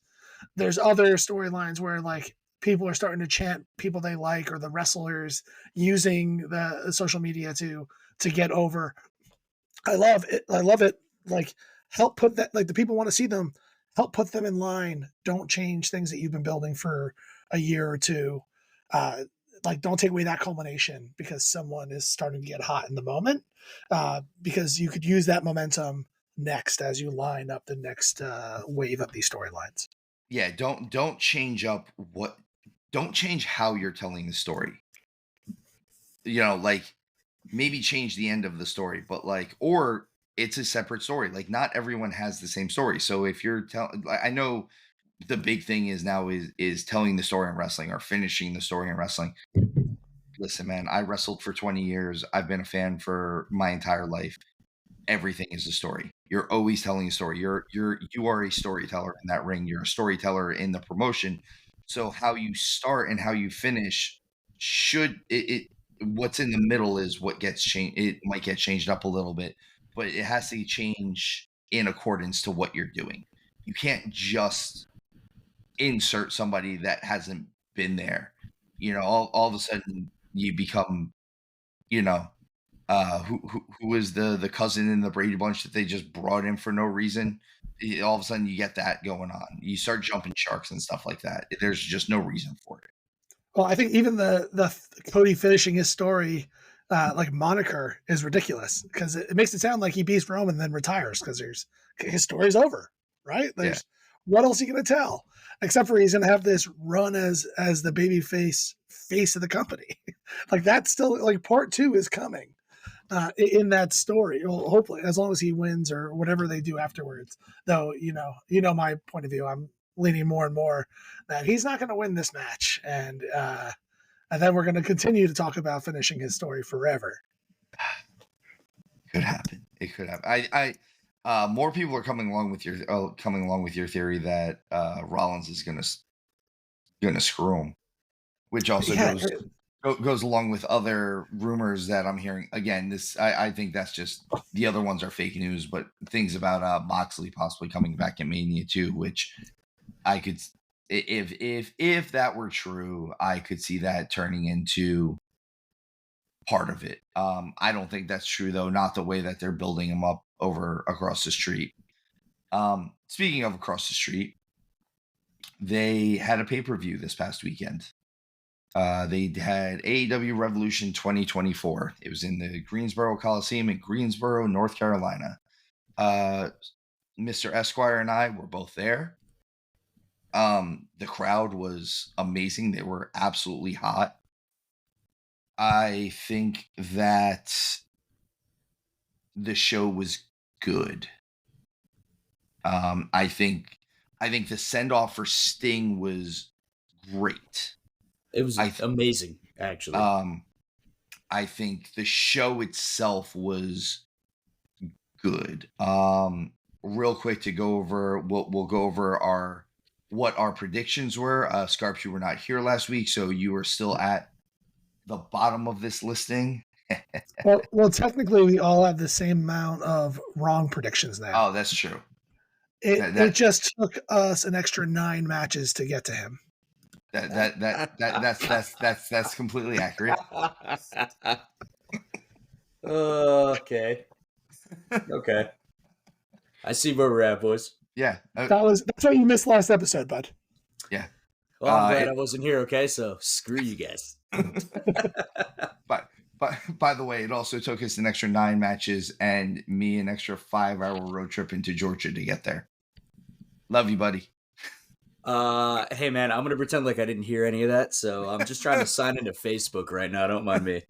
There's other storylines where like people are starting to chant people they like, or the wrestlers using the social media to get over. I love it. Like help put that, like the people want to see them, help put them in line. Don't change things that you've been building for a year or two. Like don't take away that culmination because someone is starting to get hot in the moment, because you could use that momentum next as you line up the next wave of these storylines. Yeah, don't change how you're telling the story. Like maybe change the end of the story, but like, or it's a separate story. Like not everyone has the same story. So if you're I know the big thing is now is telling the story in wrestling or finishing the story in wrestling. Listen, man, I wrestled for 20 years. I've been a fan for my entire life. Everything is a story. You're always telling a story. You are a storyteller in that ring. You're a storyteller in the promotion. So how you start and how you finish what's in the middle is what gets changed. It might get changed up a little bit, but it has to change in accordance to what you're doing. You can't just insert somebody that hasn't been there. All of a sudden you become, who is the cousin in the Brady Bunch that they just brought in for no reason. All of a sudden you get that going on. You start jumping sharks and stuff like that. There's just no reason for it. Well, I think even the Cody finishing his story like moniker is ridiculous because it makes it sound like he beats Roman and then retires because his story's over, right? What else are you going to tell? Except for he's going to have this run as the baby face of the company. Like that's still like part 2 is coming in that story. Well, hopefully, as long as he wins or whatever they do afterwards. Though, my point of view, I'm leaning more and more that he's not going to win this match. And then we're going to continue to talk about finishing his story forever. Could happen. It could happen. More people are coming along with your theory that Rollins is gonna screw him, which also goes along with other rumors that I'm hearing. Again, I think that's just the other ones are fake news, but things about Moxley possibly coming back at Mania 2, which I could, if that were true, I could see that turning into part of it. I don't think that's true though. Not the way that they're building him up over across the street. Speaking of across the street, they had a pay-per-view this past weekend. They had AEW Revolution 2024. It was in the Greensboro Coliseum in Greensboro, North Carolina. Mr. Esquire and I were both there. The crowd was amazing. They were absolutely hot. I think that the show was good. I think the send-off for Sting was great. It was amazing, actually. I think the show itself was good. Real quick to go over, we'll go over what our predictions were. Scarps, you were not here last week, so you were still at the bottom of this listing. well, technically, we all have the same amount of wrong predictions now. Oh, that's true. It just took us an extra 9 matches to get to him. That's completely accurate. Okay. Okay. I see where we're at, boys. Yeah. That's what you missed last episode, bud. Yeah. Well, I'm glad I wasn't here, okay? So screw you guys. But by the way, it also took us an extra 9 matches and me an extra 5-hour road trip into Georgia to get there. Love you, buddy. Hey man, I'm gonna pretend like I didn't hear any of that, so I'm just trying to sign into Facebook right now. Don't mind me.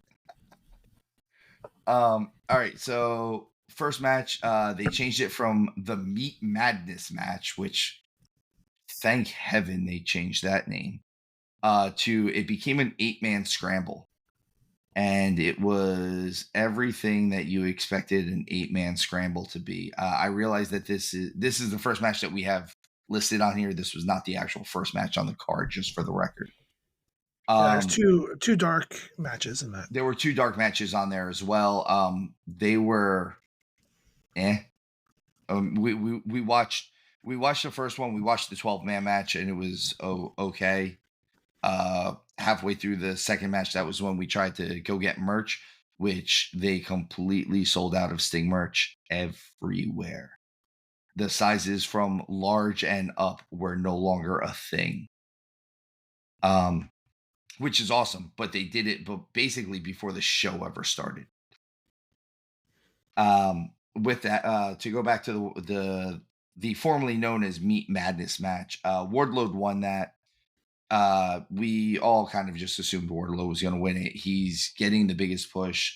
All right, so first match, they changed it from the Meat Madness match, which thank heaven they changed that name, to it became an 8-man scramble. And it was everything that you expected an 8-man scramble to be. I realized that this is the first match that we have listed on here. This was not the actual first match on the card, just for the record. There's two dark matches in that. There were 2 dark matches on there as well. They were, we watched the first one. We watched the 12-man match, and it was okay. Halfway through the second match, that was when we tried to go get merch, which they completely sold out of Sting merch everywhere. The sizes from large and up were no longer a thing. Which is awesome, but they did it basically before the show ever started. With that, to go back to the formerly known as Meat Madness match, Wardlow won that. We all kind of just assumed Wardlow was going to win it. He's getting the biggest push.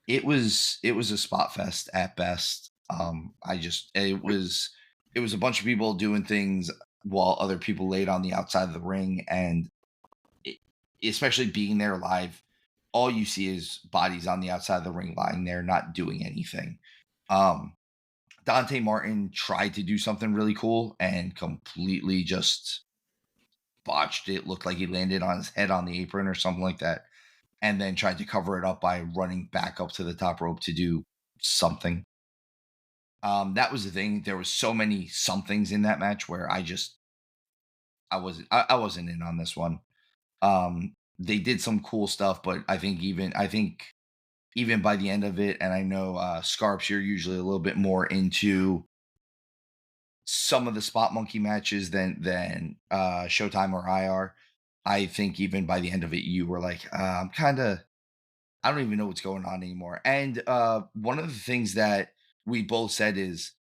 It was a spot fest at best. It was a bunch of people doing things while other people laid on the outside of the ring, and especially being there live, all you see is bodies on the outside of the ring lying there, not doing anything. Dante Martin tried to do something really cool and completely just botched it. Looked like he landed on his head on the apron or something like that, and then tried to cover it up by running back up to the top rope to do something. That was the thing. There was so many somethings in that match where I wasn't in on this one. They did some cool stuff, but I think even by the end of it, and I know Scarps, you're usually a little bit more into some of the spot monkey matches than Showtime or IR. I think even by the end of it, you were like, I don't even know what's going on anymore. And one of the things that we both said is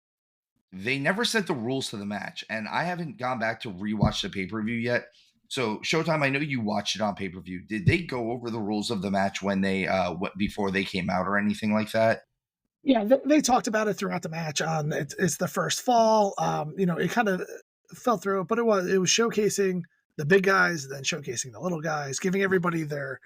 they never set the rules to the match, and I haven't gone back to rewatch the pay-per-view yet. So Showtime, I know you watched it on pay-per-view. Did they go over the rules of the match when they before they came out or anything like that? Yeah, they talked about it throughout the match. It's the first fall. It kind of fell through, but it was showcasing the big guys, then showcasing the little guys, giving everybody their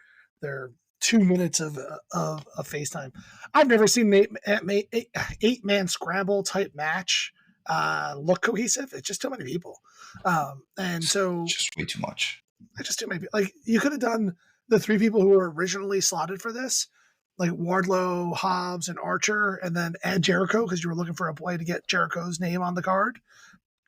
2 minutes of FaceTime. I've never seen an 8-man scramble type match look cohesive. It's just too many people, and so just way too much. Just too many. Like, you could have done the 3 people who were originally slotted for this, like Wardlow, Hobbs, and Archer, and then add Jericho because you were looking for a way to get Jericho's name on the card.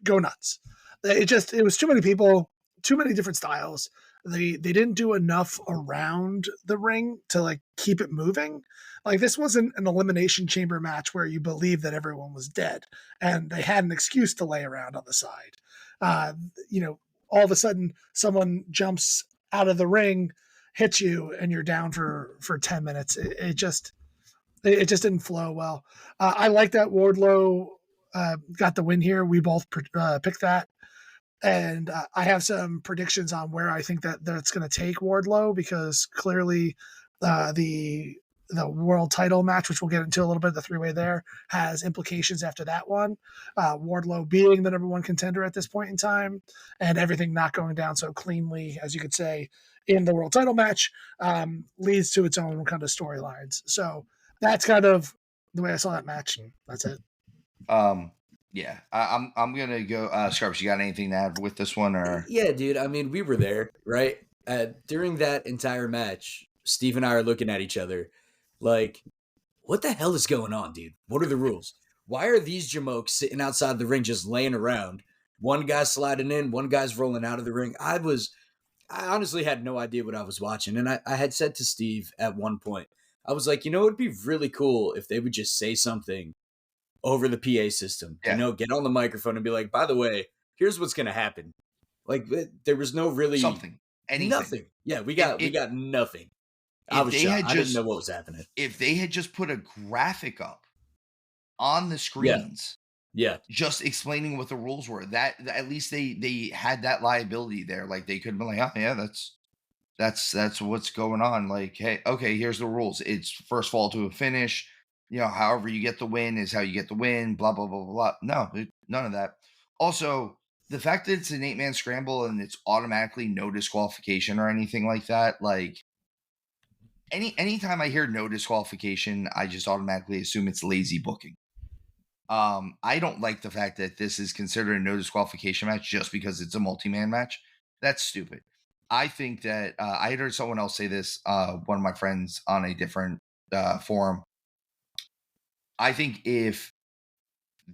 Go nuts. It was too many people, too many different styles. They didn't do enough around the ring to like keep it moving. Like, this wasn't an elimination chamber match where you believe that everyone was dead and they had an excuse to lay around on the side. All of a sudden someone jumps out of the ring, hits you, and you're down for 10 minutes. It just didn't flow well. I like that Wardlow got the win here. We both picked that. And I have some predictions on where I think that's going to take Wardlow, because clearly the the world title match, which we'll get into a little bit. The three-way there has implications after that one. Wardlow being the number one contender at this point in time, and everything not going down so cleanly, as you could say, in the world title match, leads to its own kind of storylines. So that's kind of the way I saw that match, and that's it. Yeah, I'm gonna go. Scarps, you got anything to add with this one, or? Yeah, dude. I mean, we were there, right? During that entire match, Steve and I are looking at each other like, what the hell is going on, dude? What are the rules? Why are these jamokes sitting outside the ring just laying around? One guy's sliding in, one guy's rolling out of the ring. I honestly had no idea what I was watching. And I had said to Steve at one point, I was like, it'd be really cool if they would just say something over the PA system, Yeah. get on the microphone and be like, by the way, here's what's going to happen. Like, there was no really anything. Nothing. Yeah, we got nothing. I was shocked. I didn't know what was happening. If they had just put a graphic up on the screens, yeah, just explaining what the rules were, that at least they had that liability there. Like, they could have been like, oh yeah, that's what's going on. Like, hey, okay, here's the rules. It's first fall to a finish. However you get the win is how you get the win. Blah blah blah blah. No, none of that. Also, the fact that it's an 8-man scramble and it's automatically no disqualification or anything like that, like, anytime I hear no disqualification, I just automatically assume it's lazy booking. I don't like the fact that this is considered a no disqualification match just because it's a multi-man match. That's stupid. I think that I heard someone else say this, one of my friends on a different forum. I think if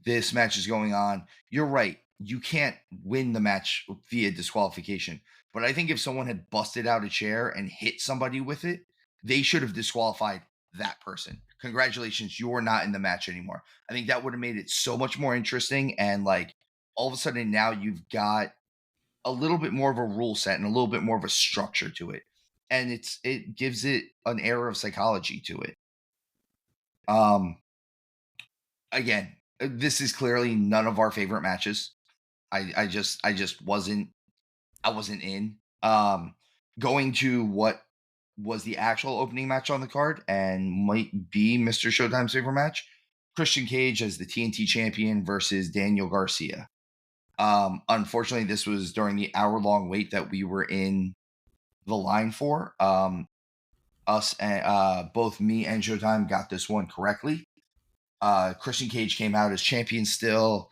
this match is going on, you're right. You can't win the match via disqualification. But I think if someone had busted out a chair and hit somebody with it, they should have disqualified that person. Congratulations, you're not in the match anymore. I think that would have made it so much more interesting. And like, all of a sudden now you've got a little bit more of a rule set and a little bit more of a structure to it. And it gives it an air of psychology to it. Again, this is clearly none of our favorite matches. I just wasn't in. Going to what was the actual opening match on the card and might be Mr. Showtime's favorite match, Christian Cage as the TNT champion versus Daniel Garcia. Unfortunately, this was during the hour-long wait that we were in the line for. Us and both me and Showtime got this one correctly. Christian Cage came out as champion still.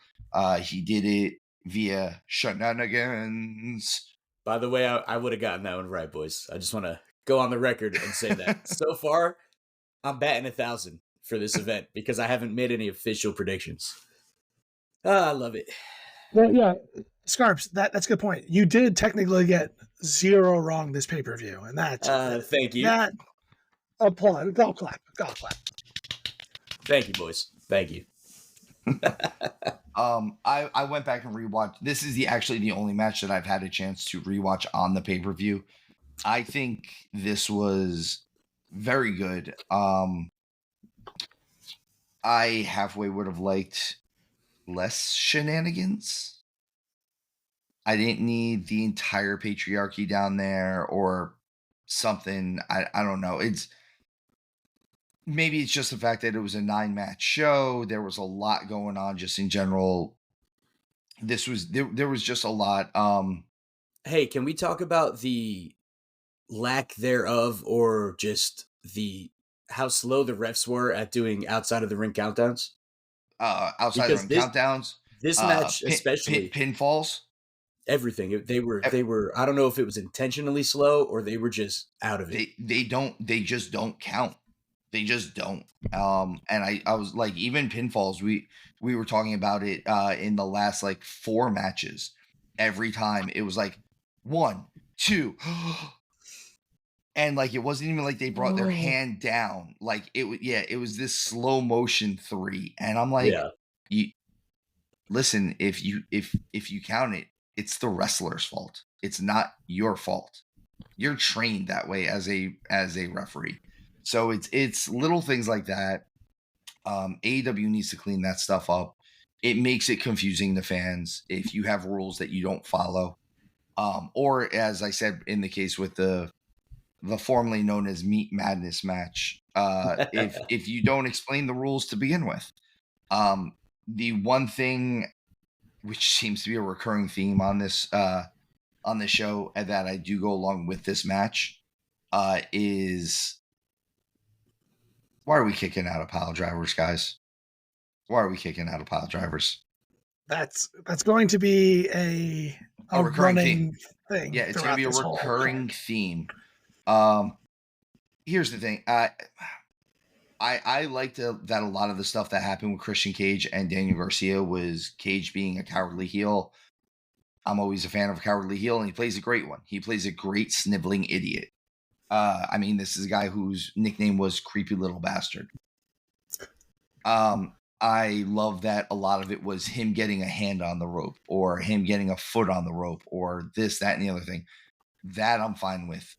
He did it via shenanigans. By the way, I would have gotten that one right, boys. I just want to go on the record and say that. So far, I'm batting 1,000 for this event because I haven't made any official predictions. I love it. Well, yeah, Scarps, that's a good point. You did technically get 0 wrong this pay-per-view, and that's thank you. That applaud. Golf clap. Thank you, boys. Thank you. I went back and rewatched. This is actually the only match that I've had a chance to rewatch on the pay-per-view. I think this was very good. I halfway would have liked less shenanigans. I didn't need the entire patriarchy down there or something. I don't know. Maybe it's just the fact that it was a 9-match show. There was a lot going on just in general. There was just a lot. Hey, can we talk about the lack thereof or just how slow the refs were at doing outside of the ring countdowns? Outside of the ring countdowns. This match especially. Pinfalls. Everything. They were I don't know if it was intentionally slow or they were just out of it. They just don't count. They just don't. And I was like, even pinfalls, we were talking about it in the last like 4 matches. Every time it was like 1, 2, and like it wasn't even like they brought their hand down. Like it was this slow motion 3. And I'm like, listen, if you count it, it's the wrestler's fault. It's not your fault. You're trained that way as a referee. So it's little things like that. AEW needs to clean that stuff up. It makes it confusing to fans if you have rules that you don't follow. Or as I said in the case with the formerly known as Meat Madness match, if you don't explain the rules to begin with. The one thing which seems to be a recurring theme on this show, and that I do go along with this match, is why are we kicking out of pile drivers, guys? Why are we kicking out of pile drivers? That's going to be a recurring running thing. Yeah, it's going to be a recurring theme. Here's the thing. I liked that a lot of the stuff that happened with Christian Cage and Daniel Garcia was Cage being a cowardly heel. I'm always a fan of a cowardly heel, and he plays a great one. He plays a great sniveling idiot. I mean, this is a guy whose nickname was Creepy Little Bastard. I love that a lot of it was him getting a hand on the rope, or him getting a foot on the rope, or this, that, and the other thing. That I'm fine with.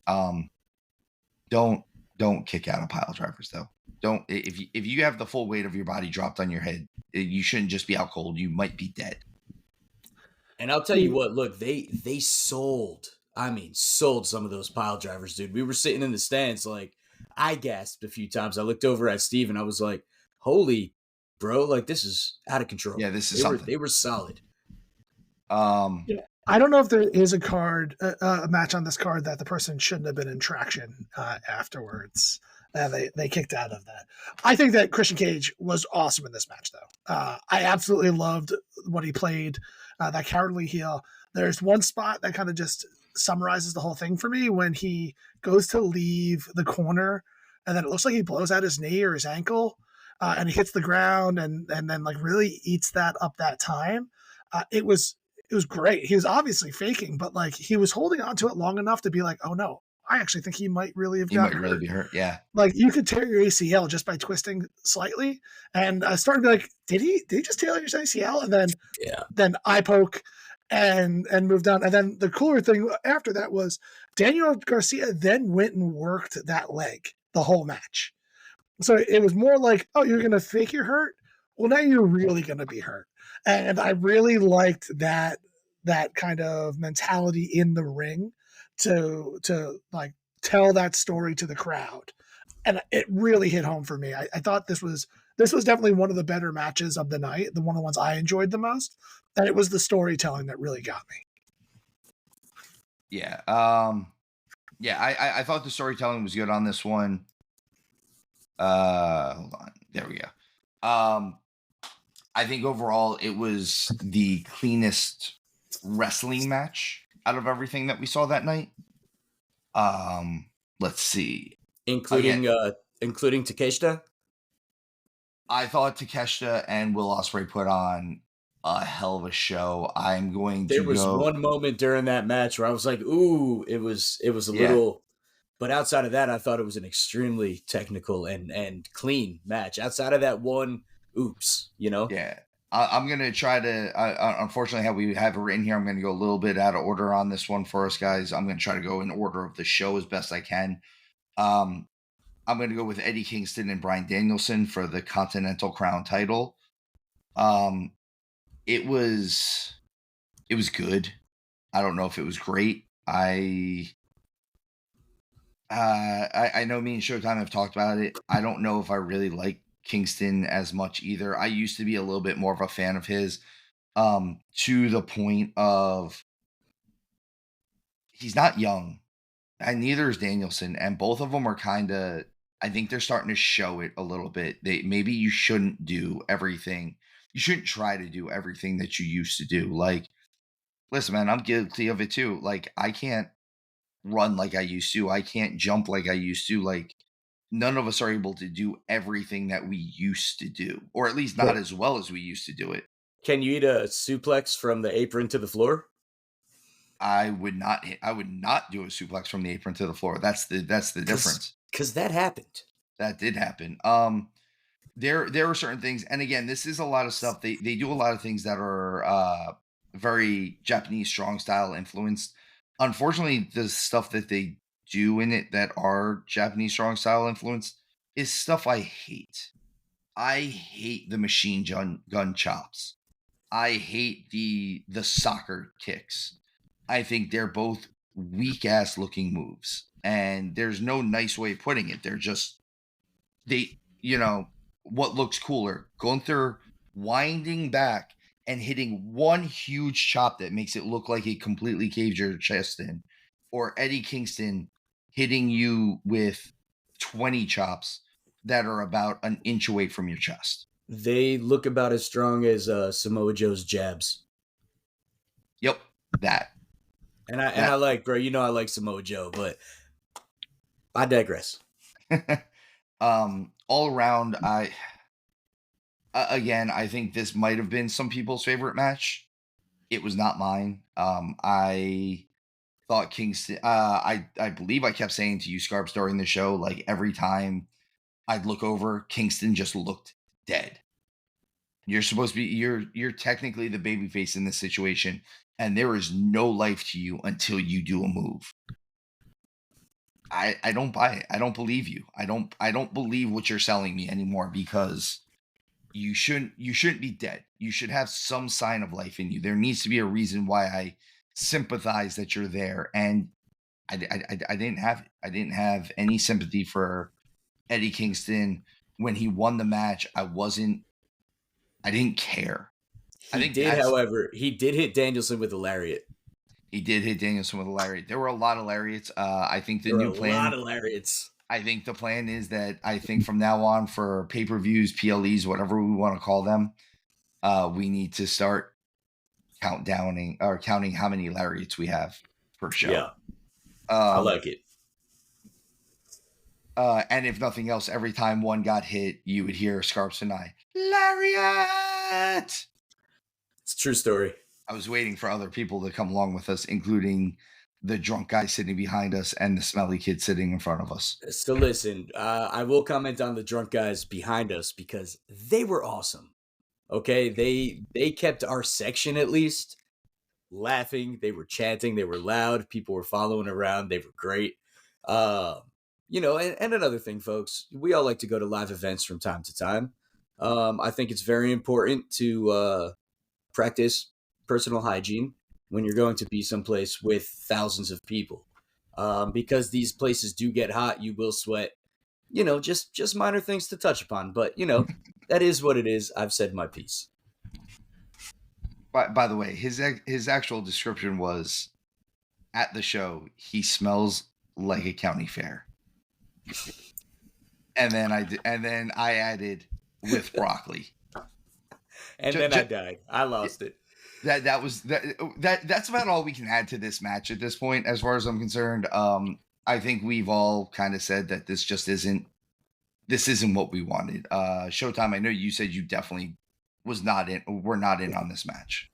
Don't kick out of pile drivers, though. Don't, if you have the full weight of your body dropped on your head, you shouldn't just be out cold. You might be dead. And I'll tell you what, look, they sold some of those pile drivers, dude. We were sitting in the stands, like, I gasped a few times. I looked over at Steve and I was like, holy bro, like, this is out of control. Yeah, this is something. They were solid. Yeah. I don't know if there is a match on this card that the person shouldn't have been in traction afterwards. They kicked out of that. I think that Christian Cage was awesome in this match, though. I absolutely loved what he played, that cowardly heel. There's one spot that kind of just summarizes the whole thing for me when he goes to leave the corner, and then it looks like he blows out his knee or his ankle, and he hits the ground, and then like really eats that up that time. It was great. He was obviously faking, but like he was holding on to it long enough to be like, oh no, I actually think he might really have gotten hurt. He might really be hurt. Yeah. Like you could tear your ACL just by twisting slightly. And I started to be like, did he just tear his ACL? And then eye poke and moved on. And then the cooler thing after that was Daniel Garcia then went and worked that leg the whole match. So it was more like, oh, you're going to fake you're hurt? Well, now you're really going to be hurt. And I really liked that kind of mentality in the ring to like tell that story to the crowd. And it really hit home for me. I thought this was definitely one of the better matches of the night, one of the ones I enjoyed the most. And it was the storytelling that really got me. Yeah. Yeah, I thought the storytelling was good on this one. Hold on. There we go. I think overall it was the cleanest wrestling match out of everything that we saw that night. Let's see. Including Takeshita? I thought Takeshita and Will Ospreay put on a hell of a show. There was one moment during that match where I was like, ooh, it was a little, but outside of that, I thought it was an extremely technical and clean match. Outside of that one, oops, you know? Yeah. I'm going to try to, unfortunately, how we have it written here, I'm going to go a little bit out of order on this one for us, guys. I'm going to try to go in order of the show as best I can. I'm going to go with Eddie Kingston and Bryan Danielson for the Continental Crown title. It was good. I don't know if it was great. I know me and Showtime have talked about it. I don't know if I really like Kingston as much either. I used to be a little bit more of a fan of his, to the point of he's not young, and neither is Danielson, and both of them are kind of, I think they're starting to show it a little bit. Maybe you shouldn't do everything. You shouldn't try to do everything that you used to do. Like, listen, man, I'm guilty of it too. Like, I can't run like I used to. I can't jump like I used to. Like, none of us are able to do everything that we used to do, or at least not as well as we used to do it. Can you eat a suplex from the apron to the floor? I would not do a suplex from the apron to the floor. That's the difference. Because that happened. That did happen. There were certain things, and again, this is a lot of stuff. They do a lot of things that are very Japanese strong style influenced. Unfortunately, the stuff that they do in it that are Japanese strong style influenced is stuff I hate. I hate the machine gun chops. I hate the soccer kicks. I think they're both weak ass looking moves, and there's no nice way of putting it. They're just what looks cooler, Gunther winding back and hitting one huge chop that makes it look like it completely caved your chest in, or Eddie Kingston hitting you with 20 chops that are about an inch away from your chest. They look about as strong as Samoa Joe's jabs. Yep, that. And I like, bro, I like Samoa Joe, but I digress. All around, I think this might have been some people's favorite match. It was not mine. I thought Kingston. I believe I kept saying to you, Scarps, during the show, like every time I'd look over, Kingston just looked dead. You're supposed to be. You're technically the babyface in this situation, and there is no life to you until you do a move. I don't buy it. I don't believe you. I don't believe what you're selling me anymore, because you shouldn't be dead. You should have some sign of life in you. There needs to be a reason why I sympathize that you're there. And I didn't have it. I didn't have any sympathy for Eddie Kingston when he won the match. I didn't care. He did hit Danielson with a lariat. He did hit Danielson with a lariat. There were a lot of lariats. I think the new plan. A lot of lariats. I think the plan is that from now on, for pay-per-views, PLEs, whatever we want to call them, we need to start counting how many lariats we have per show. Yeah, I like it. And if nothing else, every time one got hit, you would hear Scarps and I, Lariat! It's a true story. I was waiting for other people to come along with us, including the drunk guy sitting behind us and the smelly kid sitting in front of us. So listen, I will comment on the drunk guys behind us because they were awesome. Okay, they kept our section at least laughing. They were chanting. They were loud. People were following around. They were great. And another thing, folks, we all like to go to live events from time to time. I think it's very important to practice personal hygiene when you're going to be someplace with thousands of people, because these places do get hot. You will sweat, just minor things to touch upon, but that is what it is. I've said my piece. By the way, his actual description was, at the show, he smells like a county fair. And then I added, with broccoli. And I died. I lost it. That's about all we can add to this match at this point, as far as I'm concerned. I think we've all kind of said that this isn't what we wanted. Showtime, I know you said you definitely were not in on this match.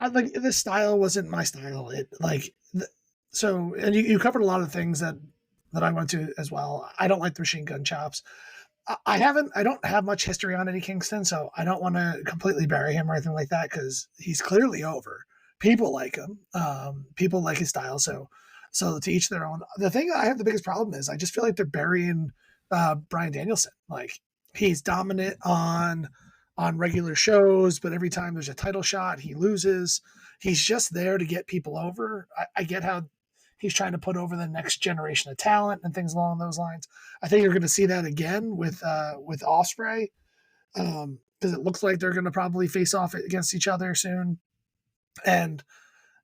Like, this style wasn't my style. And you covered a lot of things that I went to as well. I don't like the machine gun chops. I don't have much history on Eddie Kingston, so I don't want to completely bury him or anything like that, because he's clearly over. People like him. People like his style. So to each their own. The thing I have the biggest problem is I just feel like they're burying Bryan Danielson. Like, he's dominant on regular shows, but every time there's a title shot, he loses. He's just there to get people over. I get how he's trying to put over the next generation of talent and things along those lines. I think you're going to see that again with Ospreay, because it looks like they're going to probably face off against each other soon. And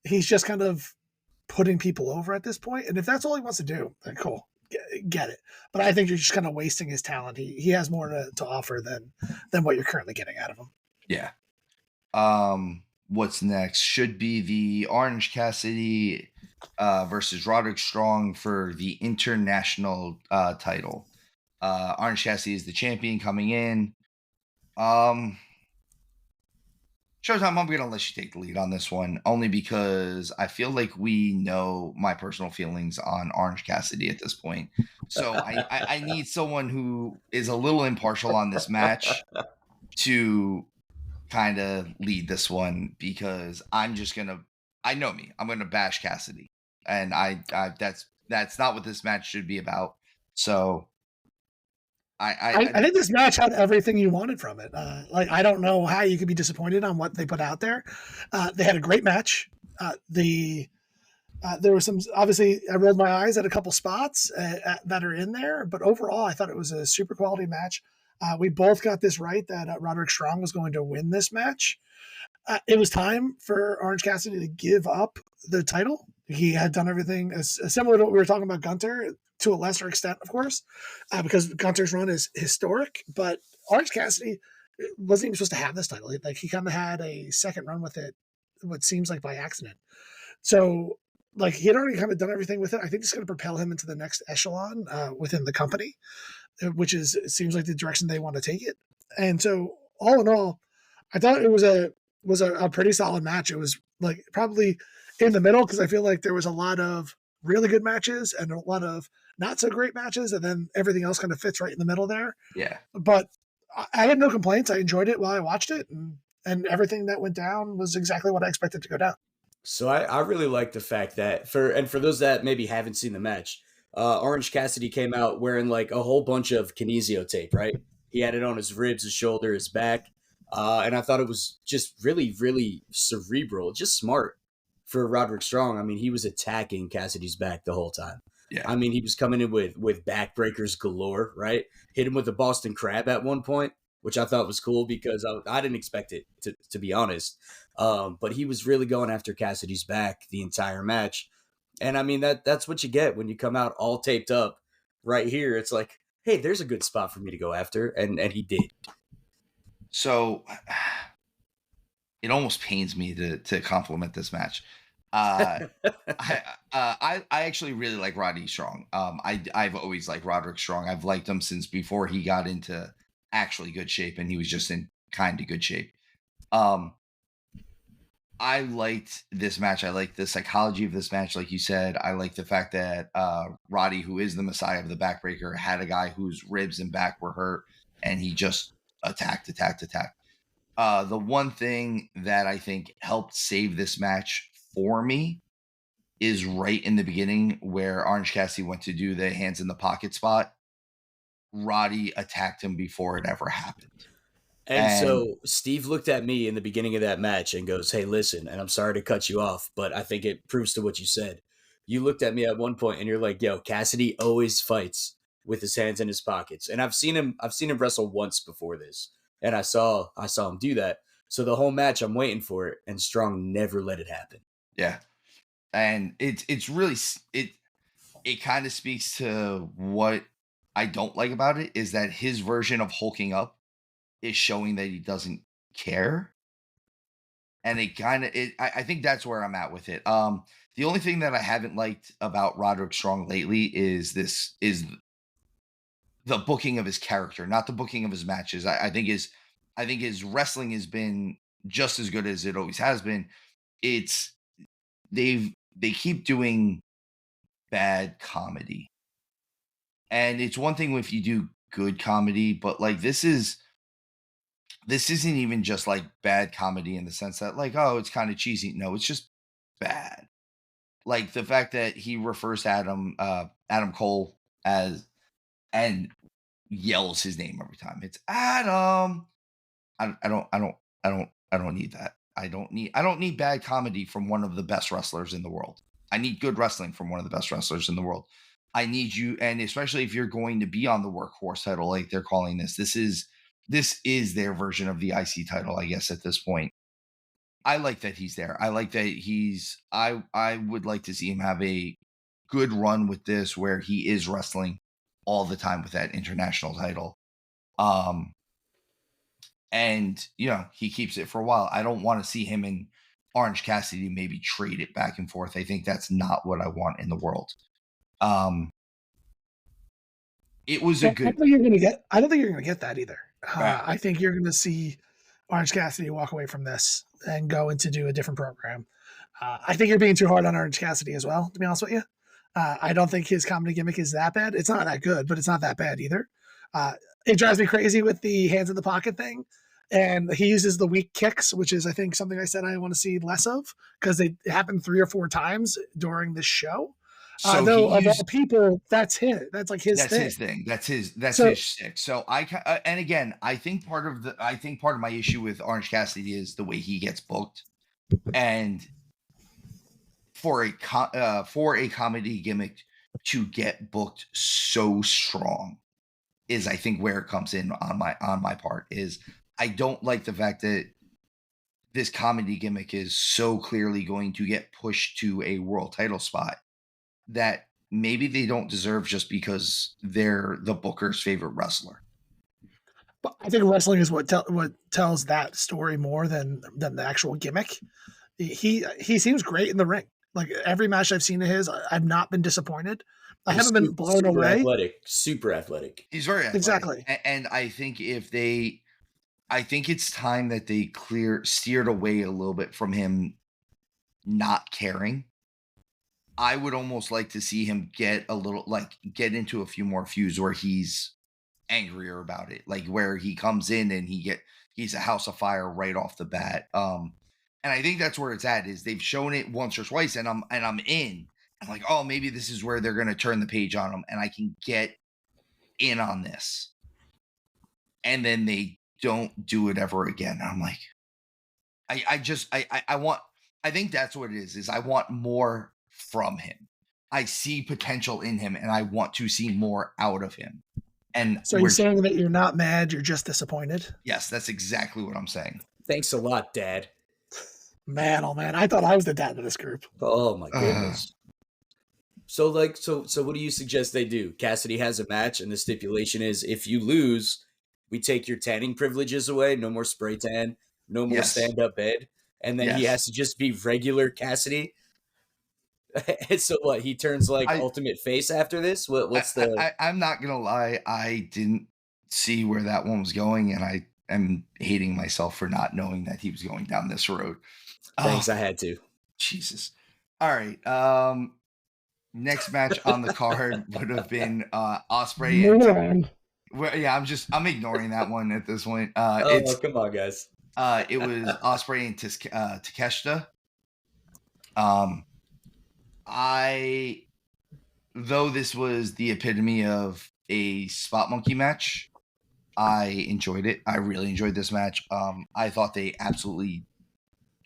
he's just kind of putting people over at this point. And if that's all he wants to do, then cool, get it. But I think you're just kind of wasting his talent. He has more to offer than what you're currently getting out of him. Yeah. What's next should be the Orange Cassidy versus Roderick Strong for the international title. Orange Cassidy is the champion coming in. Showtime, I'm going to let you take the lead on this one, only because I feel like we know my personal feelings on Orange Cassidy at this point. So I need someone who is a little impartial on this match to kind of lead this one, because I'm going to bash Cassidy. And that's not what this match should be about. So I think this match had everything you wanted from it. I don't know how you could be disappointed on what they put out there. They had a great match. The There was some, obviously, I rolled my eyes at a couple spots that are in there, but overall, I thought it was a super quality match. We both got this right that Roderick Strong was going to win this match. It was time for Orange Cassidy to give up the title. He had done everything similar to what we were talking about Gunter, to a lesser extent, of course, because Gunter's run is historic. But Orange Cassidy wasn't even supposed to have this title. Like, he kind of had a second run with it, what seems like by accident. So, like, he had already kind of done everything with it. I think it's going to propel him into the next echelon within the company, which is, it seems like the direction they want to take it. And so, all in all, I thought it was a pretty solid match. It was like probably in the middle, because I feel like there was a lot of really good matches and a lot of not so great matches, and then everything else kind of fits right in the middle there. Yeah. But I had no complaints. I enjoyed it while I watched it, and everything that went down was exactly what I expected to go down. So I really like the fact that for those that maybe haven't seen the match, Orange Cassidy came out wearing like a whole bunch of kinesio tape, right? He had it on his ribs, his shoulder, his back, and I thought it was just really, really cerebral, just smart for Roderick Strong. I mean, he was attacking Cassidy's back the whole time. Yeah. I mean, he was coming in with backbreakers galore, right? Hit him with the Boston Crab at one point, which I thought was cool because I didn't expect it, to be honest. But he was really going after Cassidy's back the entire match. And I mean, that's what you get when you come out all taped up right here. It's like, hey, there's a good spot for me to go after. And he did. So it almost pains me to compliment this match. I actually really like Roddy Strong. I've always liked Roderick Strong. I've liked him since before he got into actually good shape, and he was just in kind of good shape. I liked this match. I liked the psychology of this match, like you said. I like the fact that Roddy, who is the messiah of the backbreaker, had a guy whose ribs and back were hurt, and he just attacked. The one thing that I think helped save this match for me is right in the beginning where Orange Cassidy went to do the hands in the pocket spot. Roddy attacked him before it ever happened. And so Steve looked at me in the beginning of that match and goes, hey, listen, and I'm sorry to cut you off, but I think it proves to what you said. You looked at me at one point and you're like, yo, Cassidy always fights with his hands in his pockets. And I've seen him wrestle once before this. And I saw him do that. So the whole match, I'm waiting for it, and Strong never let it happen. Yeah. And it's really, it kind of speaks to what I don't like about it, is that his version of hulking up is showing that he doesn't care. And I think that's where I'm at with it. The only thing that I haven't liked about Roderick Strong lately is the booking of his character, not the booking of his matches. I think his wrestling has been just as good as it always has been. They keep doing bad comedy. And it's one thing if you do good comedy, but like this isn't even just like bad comedy in the sense that like, oh, it's kind of cheesy. No, it's just bad. Like the fact that he refers to Adam Cole as, and yells his name every time. It's Adam. I don't need that. I don't need bad comedy from one of the best wrestlers in the world. I need good wrestling from one of the best wrestlers in the world. I need you, and especially if you're going to be on the workhorse title, like they're calling this is their version of the IC title, I guess, at this point. I like that he's there. I like that I would like to see him have a good run with this where he is wrestling all the time with that international title. And he keeps it for a while. I don't want to see him and Orange Cassidy maybe trade it back and forth. I think that's not what I want in the world. It was a good. I don't think you're gonna get that either. Right. I think you're gonna see Orange Cassidy walk away from this and go into do a different program. I think you're being too hard on Orange Cassidy as well, to be honest with you. I don't think his comedy gimmick is that bad. It's not that good, but it's not that bad either. It drives me crazy with the hands in the pocket thing. And he uses the weak kicks, which is, I think, something I said I want to see less of, because they happened 3 or 4 times during this show. So though of all people, that's his. That's like his. That's thing. His thing. That's his stick. So and again, I think part of my issue with Orange Cassidy is the way he gets booked, and for a comedy gimmick to get booked so strong is, I think, where it comes in on my part. Is I don't like the fact that this comedy gimmick is so clearly going to get pushed to a world title spot that maybe they don't deserve just because they're the booker's favorite wrestler. But I think wrestling is what tells that story more than the actual gimmick. He seems great in the ring. Like every match I've seen of his, I've not been disappointed. I haven't been blown away. Super athletic. He's very athletic. Exactly. And I think I think it's time that they steered away a little bit from him not caring. I would almost like to see him get into a few more feuds where he's angrier about it, like where he comes in and he's a house of fire right off the bat. And I think that's where it's at. Is they've shown it once or twice, and I'm in. I'm like, oh, maybe this is where they're going to turn the page on him, and I can get in on this. And then they don't do it ever again. I'm like, I think that's what it is I want more from him. I see potential in him, and I want to see more out of him. And so you're saying that you're not mad, you're just disappointed? Yes, that's exactly what I'm saying. Thanks a lot, Dad. Man, oh man, I thought I was the dad of this group. Oh my goodness. So what do you suggest they do? Cassidy has a match, and the stipulation is if you lose, we take your tanning privileges away. No more spray tan, no more stand-up bed. And then he has to just be regular Cassidy. And so what? He turns ultimate face after this? What's I'm not going to lie. I didn't see where that one was going, and I am hating myself for not knowing that he was going down this road. Thanks, I had to. Jesus. All right. Next match on the card would have been Ospreay. Well, yeah, I'm ignoring that one at this point. Come on, guys. It was Ospreay and Takeshita. Though this was the epitome of a spot monkey match, I enjoyed it. I really enjoyed this match. I thought they absolutely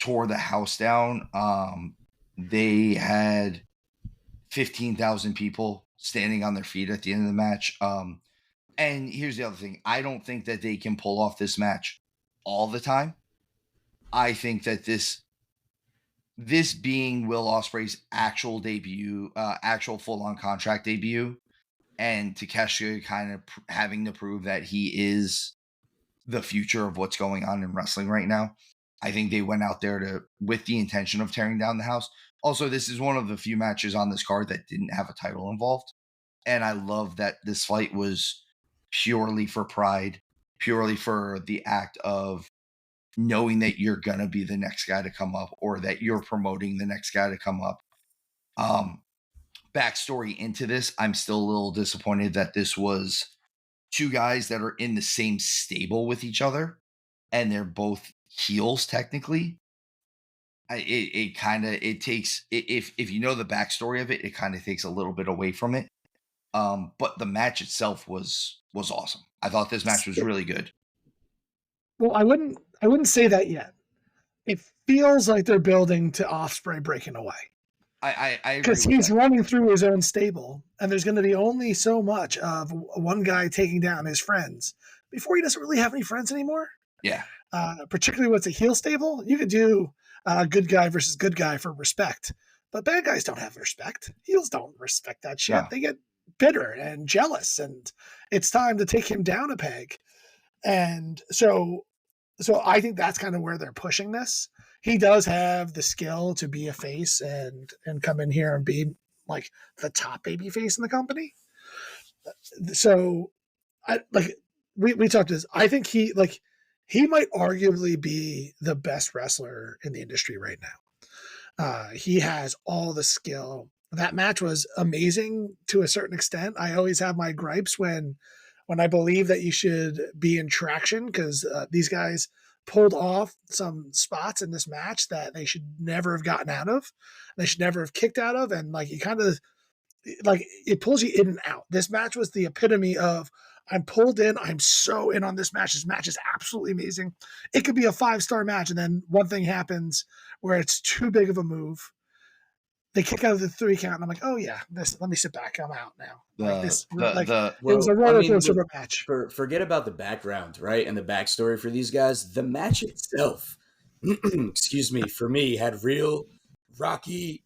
tore the house down. They had 15,000 people standing on their feet at the end of the match. And here's the other thing. I don't think that they can pull off this match all the time. I think that this being Will Ospreay's actual debut, actual full-on contract debut, and Takeshita kind of having to prove that he is the future of what's going on in wrestling right now. I think they went out there with the intention of tearing down the house. Also, this is one of the few matches on this card that didn't have a title involved. And I love that this fight was purely for pride, purely for the act of knowing that you're going to be the next guy to come up, or that you're promoting the next guy to come up. Backstory into this, I'm still a little disappointed that this was two guys that are in the same stable with each other, and they're both heels technically. It takes, if you know the backstory of it, it kind of takes a little bit away from it. But the match itself was awesome. I thought this match was really good. Well, I wouldn't say that yet. It feels like they're building to Ospreay breaking away. I agree, because he's running through his own stable, and there's going to be only so much of one guy taking down his friends before he doesn't really have any friends anymore. Yeah. Particularly with a heel stable, you could do good guy versus good guy for respect, but bad guys don't have respect. Heels don't respect that shit. No. They get bitter and jealous, and it's time to take him down a peg. And so I think that's kind of where they're pushing this. He does have the skill to be a face and come in here and be like the top baby face in the company. So we talked to this. I think he might arguably be the best wrestler in the industry right now. He has all the skill. That match was amazing to a certain extent. I always have my gripes when I believe that you should be in traction, because these guys pulled off some spots in this match that they should never have gotten out of. They should never have kicked out of. And it kind of it pulls you in and out. This match was the epitome of, I'm pulled in. I'm so in on this match. This match is absolutely amazing. It could be a 5-star match, and then one thing happens where it's too big of a move. they kick out of the 3 count, and I'm like, oh yeah, let me sit back. I'm out now. Like this, like it was a roller coaster of a match. Forget about the background, right, and the backstory for these guys. The match itself, excuse me, for me had real Rocky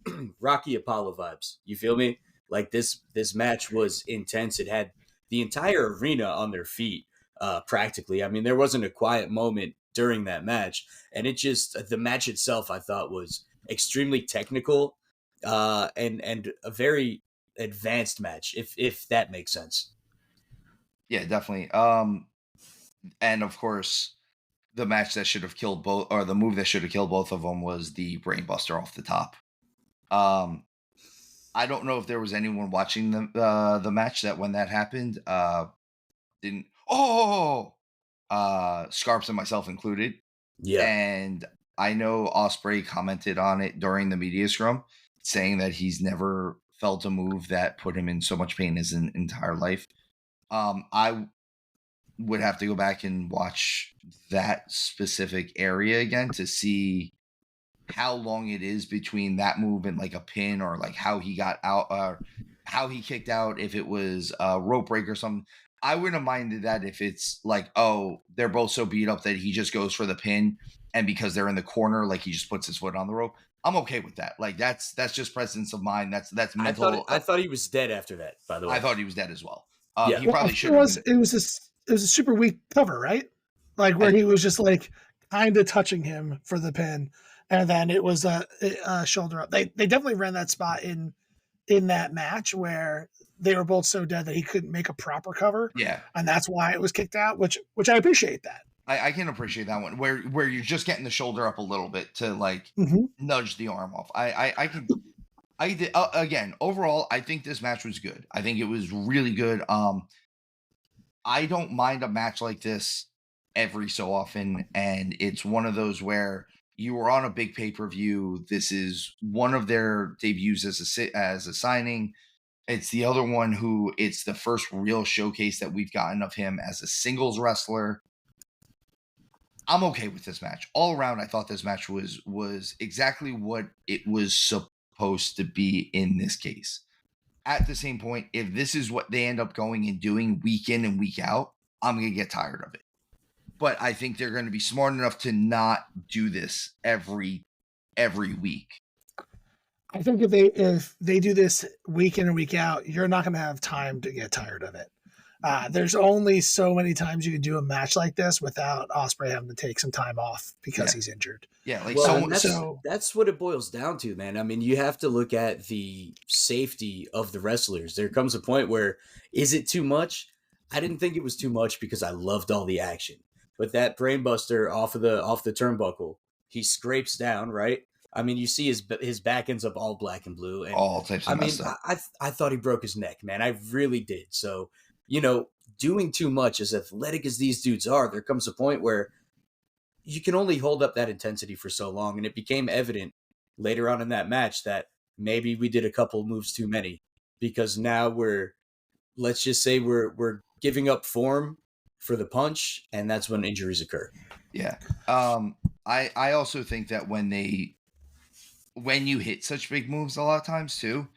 Apollo vibes. You feel me? Like this match was intense. It had the entire arena on their feet, practically. I mean, there wasn't a quiet moment during that match, and the match itself, I thought, was extremely technical, and a very advanced match, if that makes sense. Yeah, definitely. And of course, the match that should have killed both, or the move that should have killed both of them, was the brainbuster off the top. I don't know if there was anyone watching the match that when that happened, didn't. Scarps and myself included. Yeah. And I know Ospreay commented on it during the media scrum, saying that he's never felt a move that put him in so much pain his entire life. I would have to go back and watch that specific area again to see how long it is between that move and like a pin, or like how he got out, how he kicked out, if it was a rope break or something. I wouldn't have minded that if it's like, oh, they're both so beat up that he just goes for the pin, and because they're in the corner, like he just puts his foot on the rope. I'm okay with that. Like that's just presence of mind. That's mental. I thought he was dead after that, by the way. I thought he was dead as well. Yeah. He probably should have. It was a super weak cover, right? Like where he was just like kind of touching him for the pin, and then it was a shoulder up. They definitely ran that spot in that match where they were both so dead that he couldn't make a proper cover. Yeah, and that's why it was kicked out. Which I appreciate that. I can appreciate that one where you're just getting the shoulder up a little bit to like nudge the arm off. I did again. Overall, I think this match was good. I think it was really good. I don't mind a match like this every so often, and it's one of those where you were on a big pay-per-view. This is one of their debuts as a signing. It's the other one who it's the first real showcase that we've gotten of him as a singles wrestler. I'm okay with this match. All around, I thought this match was exactly what it was supposed to be in this case. At the same point, if this is what they end up going and doing week in and week out, I'm going to get tired of it. But I think they're going to be smart enough to not do this every week. I think if they do this week in and week out, you're not going to have time to get tired of it. There's only so many times you can do a match like this without Ospreay having to take some time off because he's injured. Yeah, like that's what it boils down to, man. I mean, you have to look at the safety of the wrestlers. There comes a point where, is it too much? I didn't think it was too much because I loved all the action. But that brainbuster off the turnbuckle, he scrapes down, right? I mean, you see his back ends up all black and blue, and all types of messed up. I thought he broke his neck, man. I really did. So, doing too much, as athletic as these dudes are, there comes a point where you can only hold up that intensity for so long. And it became evident later on in that match that maybe we did a couple moves too many, because now let's just say we're giving up form for the punch, and that's when injuries occur. Yeah. I also think that when you hit such big moves a lot of times too,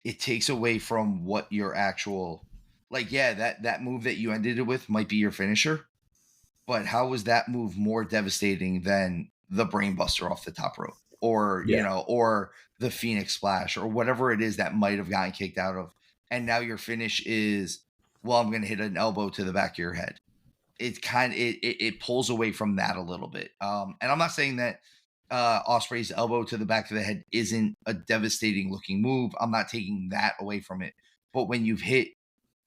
it takes away from what your actual, like, that move that you ended it with might be your finisher, but how was that move more devastating than the brainbuster off the top rope, or or the Phoenix Splash, or whatever it is that might have gotten kicked out of, and now your finish is, well, I'm going to hit an elbow to the back of your head. It's it pulls away from that a little bit. And I'm not saying that Ospreay's elbow to the back of the head isn't a devastating looking move. I'm not taking that away from it. But when you've hit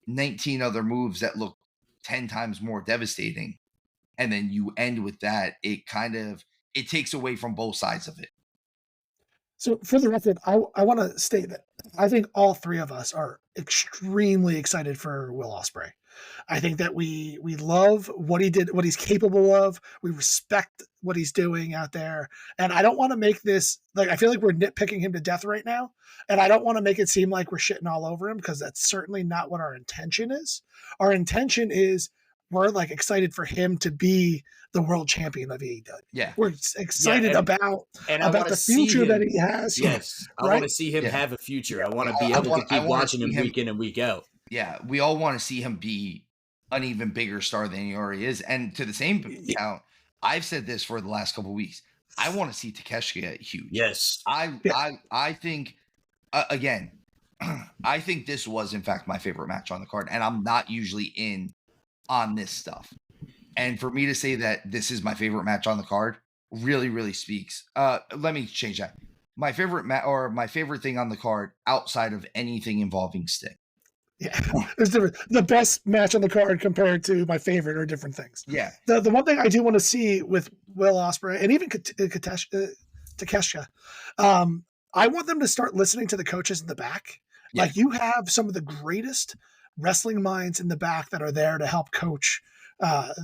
19 other moves that look 10 times more devastating, and then you end with that, it takes away from both sides of it. So for the record, I want to state that I think all three of us are extremely excited for Will Ospreay. I think that we love what he did, what he's capable of. We respect what he's doing out there. And I don't want to make this, like, I feel like we're nitpicking him to death right now. And I don't want to make it seem like we're shitting all over him, because that's certainly not what our intention is. Our intention is we're like excited for him to be the world champion of AEW. Yeah. We're excited about the future that he has. Yes. I right? want to see him have a future. I want to be able to keep watching him week in and week out. Yeah. We all want to see him be an even bigger star than he already is. And to the same count, I've said this for the last couple of weeks. I want to see Takeshita get huge. Yes. I think, again, I think this was, in fact, my favorite match on the card. And I'm not usually in on this stuff. And for me to say that this is my favorite match on the card really, really speaks. Let me change that. My favorite my favorite thing on the card outside of anything involving Sting. Yeah, there's different. The best match on the card compared to my favorite are different things. Yeah. The one thing I do want to see with Will Ospreay and even Takeshita, I want them to start listening to the coaches in the back. Yeah. Like, you have some of the greatest wrestling minds in the back that are there to help coach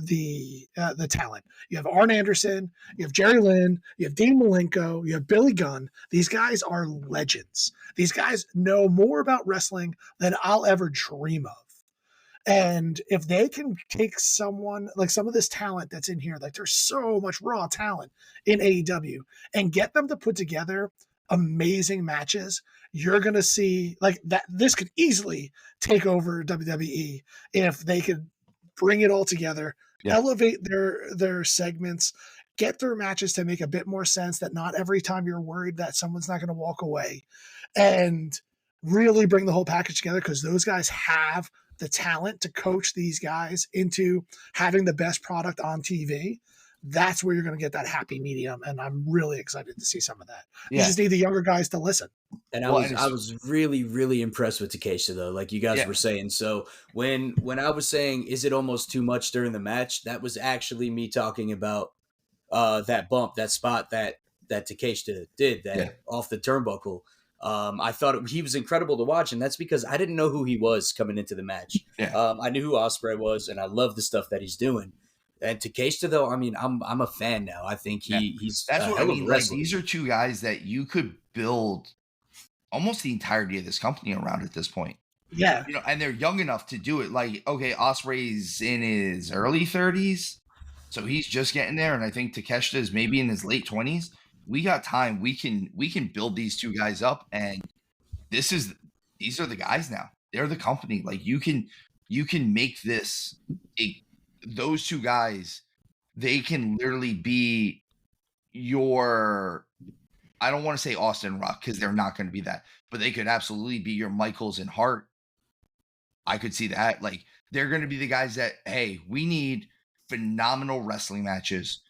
the talent. You have Arn Anderson, you have Jerry Lynn, you have Dean Malenko, you have Billy Gunn. These guys are legends. These guys know more about wrestling than I'll ever dream of. And if they can take someone like some of this talent that's in here, like there's so much raw talent in AEW, and get them to put together amazing matches, you're going to see like that. This could easily take over WWE if they could bring it all together, elevate their segments, get their matches to make a bit more sense, that not every time you're worried that someone's not going to walk away, and really bring the whole package together, because those guys have the talent to coach these guys into having the best product on TV. That's where you're going to get that happy medium, and I'm really excited to see some of that. You just need the younger guys to listen. And I was really, really impressed with Takeshita, though, like you guys were saying. So when I was saying, is it almost too much during the match, that was actually me talking about that bump, that spot that Takeshita did, off the turnbuckle. I thought he was incredible to watch, and that's because I didn't know who he was coming into the match. I knew who Ospreay was, and I love the stuff that he's doing. And Takeshita, though, I mean, I'm a fan now. I think he's that's what I mean. Like, these are two guys that you could build almost the entirety of this company around at this point. Yeah, and they're young enough to do it. Like, okay, Ospreay's in his early 30s, so he's just getting there, and I think Takeshita is maybe in his late 20s. We got time. We can build these two guys up, and these are the guys now. They're the company. Like, you can make this those two guys. They can literally be your, I don't want to say Austin Rock, because they're not going to be that, but they could absolutely be your Michaels and Hart. I could see that. Like, they're going to be the guys that, hey, we need phenomenal wrestling matches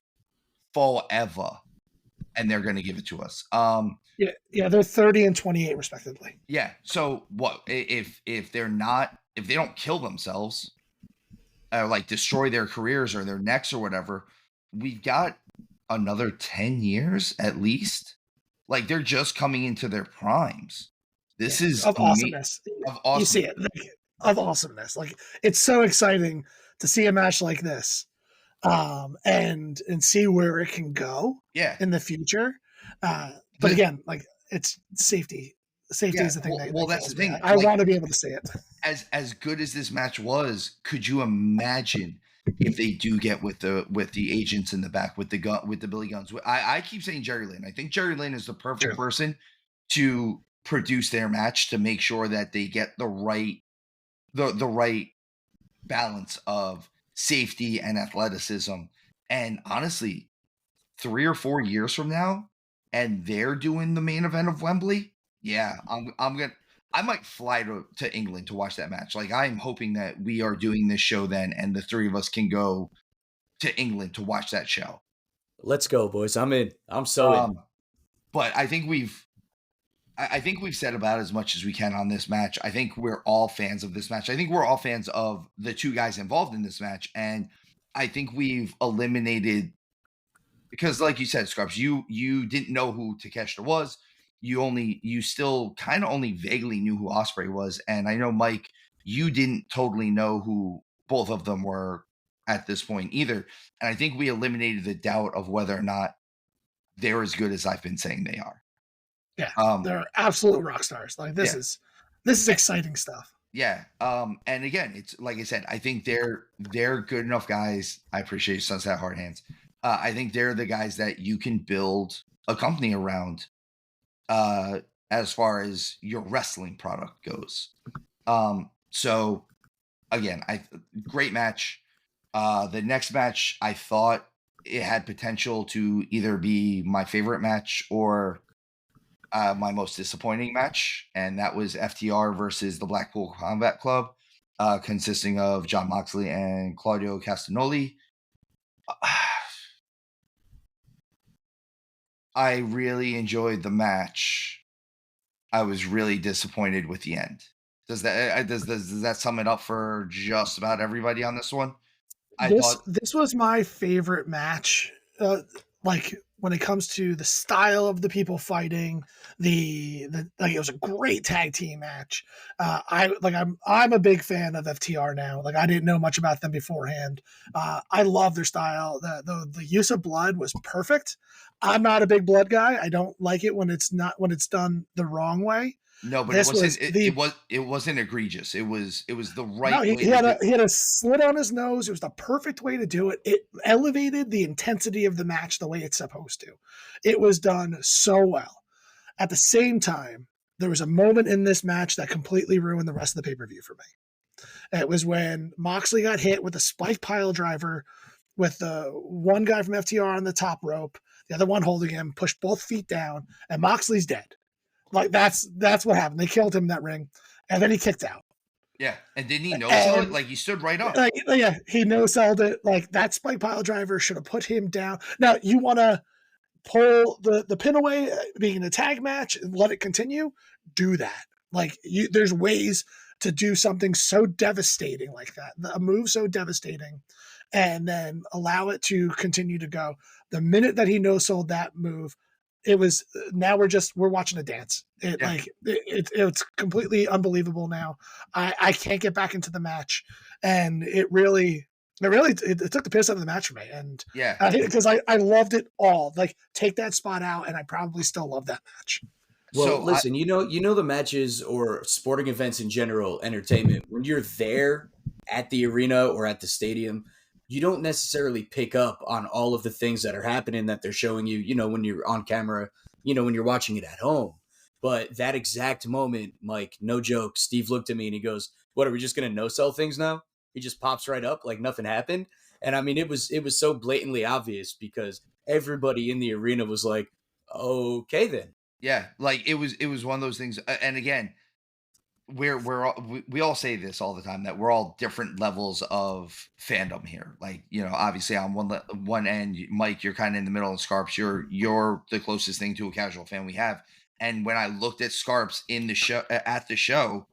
forever, and they're going to give it to us. They're 30 and 28 respectively. Yeah. So what if they don't kill themselves, or like destroy their careers or their necks or whatever? We've got another 10 years at least. Like, they're just coming into their primes. This is of awesomeness. You see it, of awesomeness. Like, it's so exciting to see a match like this, and see where it can go in the future. But again, like, it's safety. Safety is the thing. That's the thing. I want to be able to see it. As good as this match was, could you imagine if they do get with the agents in the back, with the Billy Guns? I keep saying Jerry Lynn. I think Jerry Lynn is the perfect person to produce their match, to make sure that they get the right balance of safety and athleticism. And honestly, 3 or 4 years from now, and they're doing the main event of Wembley, I might fly to England to watch that match. Like, I'm hoping that we are doing this show then, and the three of us can go to England to watch that show. Let's go, boys. I'm in. I'm so in. But I think we've said about as much as we can on this match. I think we're all fans of this match. I think we're all fans of the two guys involved in this match, and I think we've eliminated, because like you said, Scrubs, you didn't know who Takeshita was. You still kind of only vaguely knew who Ospreay was. And I know, Mike, you didn't totally know who both of them were at this point either. And I think we eliminated the doubt of whether or not they're as good as I've been saying they are. Yeah, they're absolute rock stars. Like, this is exciting stuff. Yeah. And again, it's like I said, I think they're good enough guys. I appreciate Sunset Hard Hands. I think they're the guys that you can build a company around uh as far as your wrestling product goes. So again, great match. The next match I thought it had potential to either be my favorite match or my most disappointing match, and that was FTR versus the Blackpool Combat Club, consisting of John Moxley and Claudio Castagnoli. I really enjoyed the match. I was really disappointed with the end. Does that sum it up for just about everybody on this one? I thought, This was my favorite match. Like when it comes to the style of the people fighting, the like it was a great tag team match. I'm a big fan of FTR now. Like I didn't know much about them beforehand. I love their style. The use of blood was perfect. I'm not a big blood guy. I don't like it when it's done the wrong way. no, but This was the it wasn't egregious. It was the right No, way to do. he had a slit on his nose. It was the perfect way to do it. It elevated the intensity of the match the way it's supposed to. It was done so well. At the same time, there was a moment in this match that completely ruined the rest of the pay-per-view for me. It was when Moxley got hit with a spike pile driver with the one guy from FTR on the top rope, the other one holding him, pushed both feet down, and Moxley's dead. Like that's what happened. They killed him in that ring, and then he kicked out. Yeah, and didn't he no sell it? Like he stood right up. Yeah, he no sold it. Like that spike pile driver should have put him down. Now you want to pull the pin away, being a tag match, and let it continue. Do that. There's ways to do something so devastating like that, a move so devastating, and then allow it to continue to go. The minute that he no sold that move, it was now we're watching a dance. It's completely unbelievable now. I can't get back into the match, and it took the piss out of the match for me. And Yeah, because I loved it all. Like take that spot out, and I probably still love that match. Well, so listen, you know the matches or sporting events in general, entertainment, when you're there at the arena or at the stadium, you don't necessarily pick up on all of the things that are happening that they're showing you, when you're on camera, when you're watching it at home. But that exact moment, Mike, no joke, Steve looked at me and he goes, "What, are we just going to no sell things now?" He just pops right up like nothing happened. And I mean, it was so blatantly obvious because everybody in the arena was like, "Okay, then." yeah, like it was one of those things. And again, we all say this all the time that we're all different levels of fandom here. Like obviously on one end, Mike, you're kind of in the middle, and Scarps, you're the closest thing to a casual fan we have. And when I looked at Scarps in the show at the show,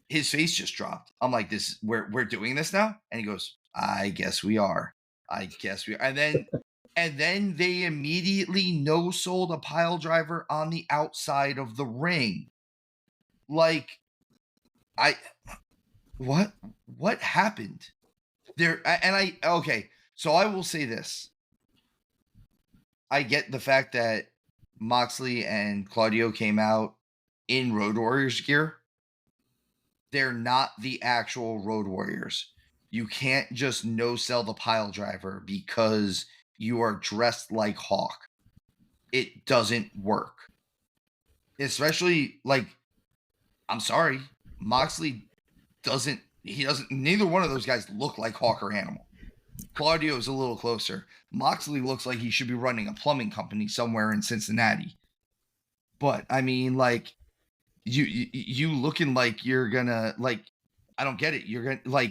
his face just dropped. I'm like, this we're doing this now, and he goes, "I guess we are. I guess we are." And then they immediately no sold a pile driver on the outside of the ring. Like I what happened there? Okay, so I will say this. I get the fact that Moxley and Claudio came out in Road Warriors gear. They're not the actual Road Warriors. You can't just no sell the pile driver because you are dressed like Hawk. It doesn't work. Especially I'm sorry, Moxley neither one of those guys look like Hawk or Animal. Claudio is a little closer. Moxley looks like he should be running a plumbing company somewhere in Cincinnati. But I mean, you looking like you're gonna I don't get it. You're gonna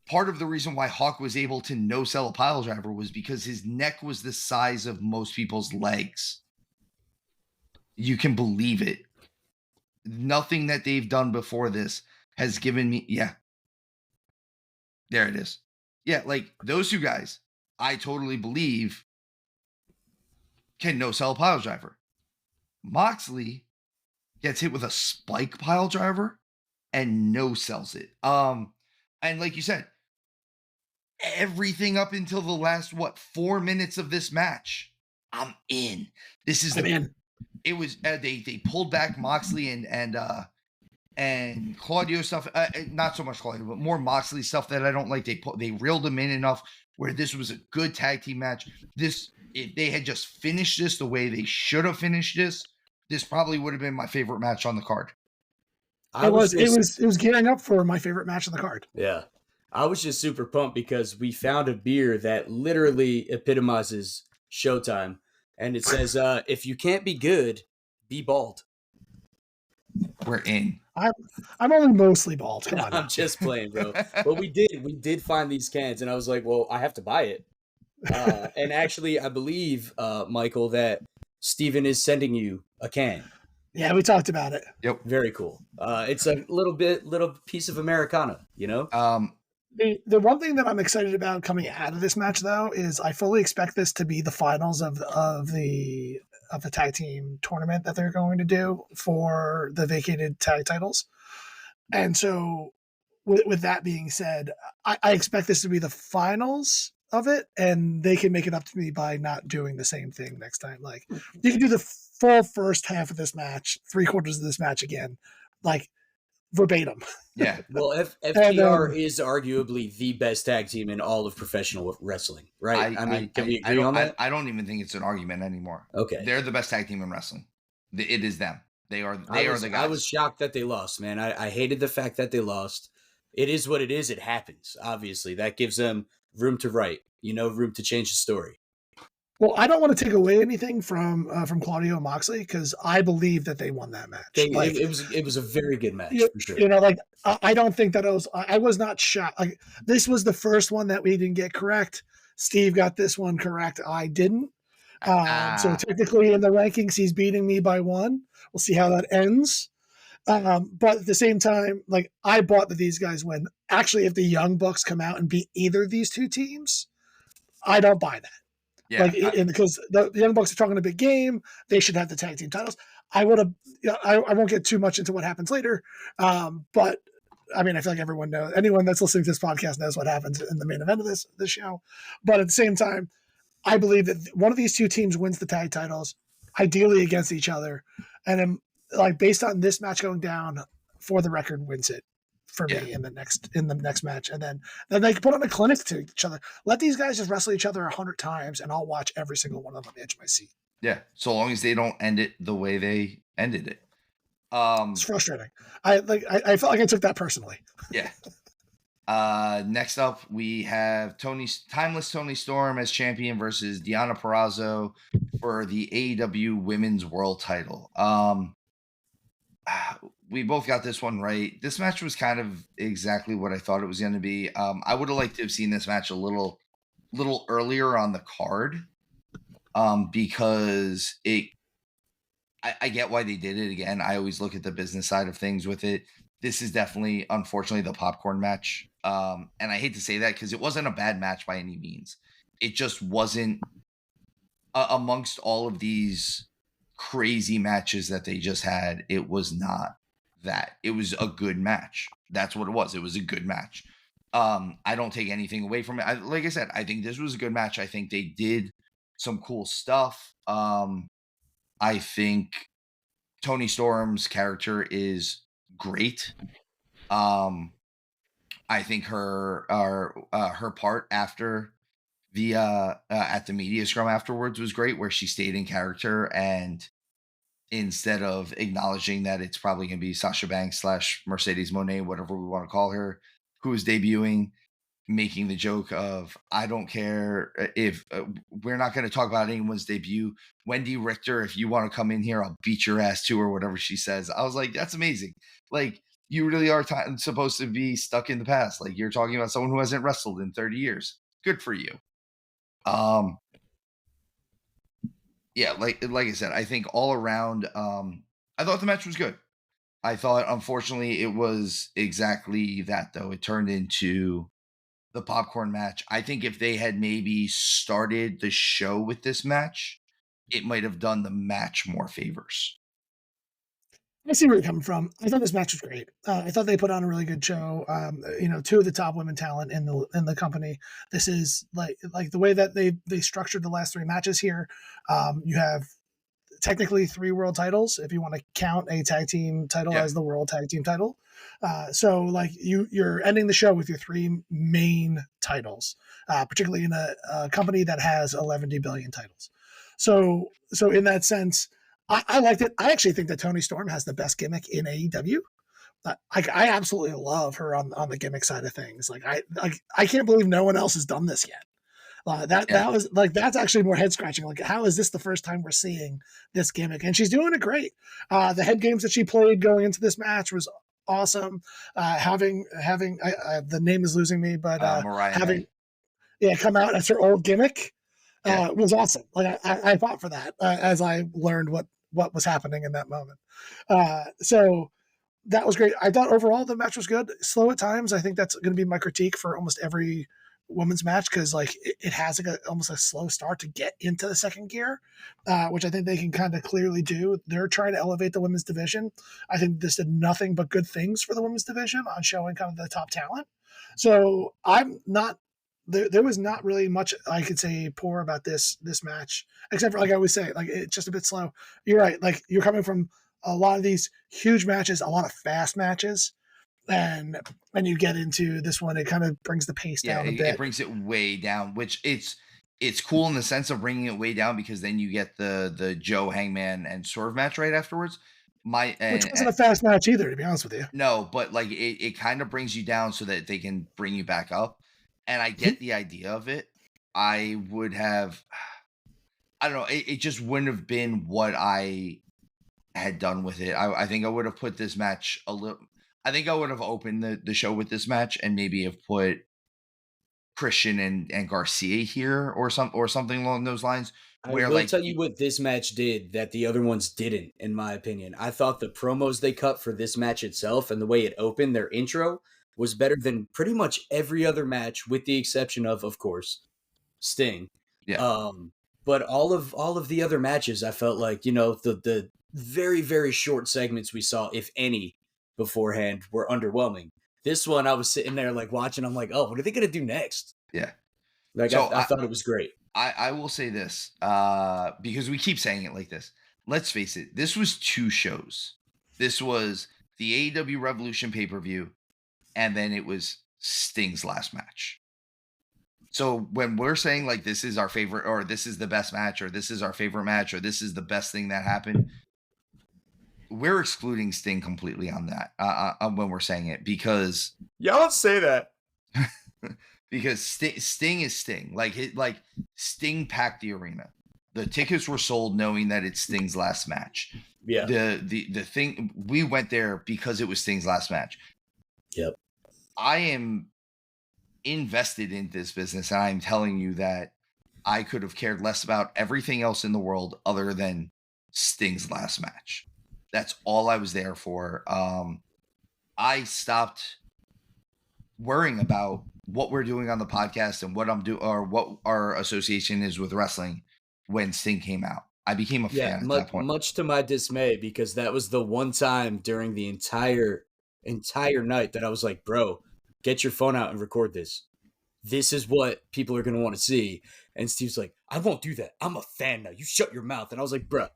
part of the reason why Hawk was able to no sell a pile driver was because his neck was the size of most people's legs. You can believe it. Nothing that they've done before this has given me, there it is. Yeah, those two guys, I totally believe can no sell a pile driver. Moxley gets hit with a spike pile driver and no sells it. And like you said, everything up until the last 4 minutes of this match, I'm in. This is I'm in. It was they pulled back Moxley and and Claudio stuff, not so much Claudio, but more Moxley stuff that I don't like. They reeled him in enough where this was a good tag team match. If they had just finished this the way they should have finished this probably would have been my favorite match on the card. It was gearing up for my favorite match on the card. Yeah. I was just super pumped because we found a beer that literally epitomizes Showtime. And it says, if you can't be good, be bald. We're in. I'm only mostly bald. Come on. I'm just playing, bro. But we did find these cans, and I was like, well, I have to buy it. And actually, I believe, Michael, that Steven is sending you a can. Yeah, we talked about it. Yep. Very cool. It's a little piece of Americana, you know? The one thing that I'm excited about coming out of this match, though, is I fully expect this to be the finals of the tag team tournament that they're going to do for the vacated tag titles. And so with that being said, I expect this to be the finals of it, and they can make it up to me by not doing the same thing next time. Like, you can do the full first half of this match, 3/4 of this match again, like verbatim. Yeah. Well, FTR is arguably the best tag team in all of professional wrestling, right? Can we agree on that? I don't even think it's an argument anymore. Okay. They're the best tag team in wrestling. It is them. They are the guys. I was shocked that they lost, man. I hated the fact that they lost. It is what it is. It happens. Obviously, that gives them room to write, room to change the story. Well, I don't want to take away anything from Claudio and Moxley because I believe that they won that match. It was a very good match for sure. I don't think that I was not shocked. Like, this was the first one that we didn't get correct. Steve got this one correct. I didn't. So technically in the rankings, he's beating me by one. We'll see how that ends. But at the same time, like, I bought that these guys win. Actually, if the Young Bucks come out and beat either of these two teams, I don't buy that. Yeah, because the Young Bucks are talking a big game, they should have the tag team titles. I would have. I won't get too much into what happens later, but I mean, I feel like everyone knows. Anyone that's listening to this podcast knows what happens in the main event of this show. But at the same time, I believe that one of these two teams wins the tag titles, ideally against each other, and then, like, based on this match going down, For the Record wins it for me in the next match, and then they can put on a clinic to each other. Let these guys just wrestle each other 100 times, and I'll watch every single one of them on the edge of my seat. Yeah, so long as they don't end it the way they ended it. It's frustrating. I felt like I took that personally. Yeah. Next up, we have Timeless Tony Storm as champion versus Deonna Purrazzo for the AEW Women's World Title. We both got this one right. This match was kind of exactly what I thought it was going to be. I would have liked to have seen this match a little earlier on the card, because I get why they did it. Again, I always look at the business side of things with it. This is definitely, unfortunately, the popcorn match. And I hate to say that because it wasn't a bad match by any means. It just wasn't, amongst all of these crazy matches that they just had, it was not that. It was a good match. That's what it was. It was a good match. I don't take anything away from it. Like I said, I think this was a good match. I think they did some cool stuff. I think Toni Storm's character is great. I think her part after the at the media scrum afterwards was great, where she stayed in character, and instead of acknowledging that it's probably going to be Sasha Banks / Mercedes Moné, whatever we want to call her, who is debuting, making the joke of, I don't care if we're not going to talk about anyone's debut. Wendy Richter, if you want to come in here, I'll beat your ass too, or whatever she says. I was like, that's amazing. Like, you really are supposed to be stuck in the past. Like, you're talking about someone who hasn't wrestled in 30 years. Good for you. Yeah, like I said, I think all around, I thought the match was good. I thought, unfortunately, it was exactly that, though. It turned into the popcorn match. I think if they had maybe started the show with this match, it might have done the match more favors. I see where you're coming from. I thought this match was great. I thought they put on a really good show. Two of the top women talent in the company. This is like the way that they structured the last three matches here. You have technically 3 world titles if you want to count a tag team title as the world tag team title. So like you're ending the show with your 3 main titles, particularly in a company that has 11 billion titles. So in that sense, I liked it. I actually think that Toni Storm has the best gimmick in AEW. I absolutely love her on the gimmick side of things. Like I can't believe no one else has done this yet. That was like, that's actually more head scratching. Like, how is this the first time we're seeing this gimmick? And she's doing it great. The head games that she played going into this match was awesome. Having the name is losing me, but having come out as her old gimmick was awesome. Like I fought for that as I learned what was happening in that moment. So that was great. I thought overall the match was good. Slow at times. I think that's going to be my critique for almost every women's match, because like it has like almost a slow start to get into the second gear, which I think they can kind of clearly do. They're trying to elevate the women's division. I think this did nothing but good things for the women's division on showing kind of the top talent. So I'm not there was not really much I could say poor about this match, except for, like I always say, like it's just a bit slow. You're right. Like you're coming from a lot of these huge matches, a lot of fast matches, and you get into this one, it kind of brings the pace down a bit. It brings it way down, which it's cool in the sense of bringing it way down, because then you get the Joe Hangman and Swerve match right afterwards. Which wasn't a fast match either, to be honest with you. No, but like it kind of brings you down so that they can bring you back up. And I get the idea of it. I would have, I don't know, it just wouldn't have been what I had done with it. I think I would have put this match I think I would have opened the show with this match and maybe have put Christian and Garcia here or something along those lines. I will tell you what this match did that the other ones didn't, in my opinion. I thought the promos they cut for this match itself and the way it opened, their intro, was better than pretty much every other match, with the exception of course, Sting. Yeah. But all of the other matches, I felt like, the very, very short segments we saw, if any, beforehand, were underwhelming. This one, I was sitting there like watching. I'm like, oh, what are they gonna do next? Yeah. Like so I thought it was great. I will say this, because we keep saying it like this. Let's face it, this was 2 shows. This was the AEW Revolution pay-per-view, and then it was Sting's last match. So when we're saying like this is our favorite, or this is the best match, or this is our favorite match, or this is the best thing that happened, we're excluding Sting completely on that when we're saying it, because y'all don't say that. because Sting is Sting. Like Sting packed the arena. The tickets were sold knowing that it's Sting's last match. Yeah. The thing, we went there because it was Sting's last match. Yep. I am invested in this business, and I'm telling you that I could have cared less about everything else in the world other than Sting's last match. That's all I was there for. I stopped worrying about what we're doing on the podcast and what I'm doing, or what our association is with wrestling, when Sting came out. I became a fan at that point. Much to my dismay, because that was the one time during the entire night that I was like, bro, get your phone out and record this. This is what people are going to want to see. And Steve's like, I won't do that. I'm a fan now. You shut your mouth. And I was like, bro,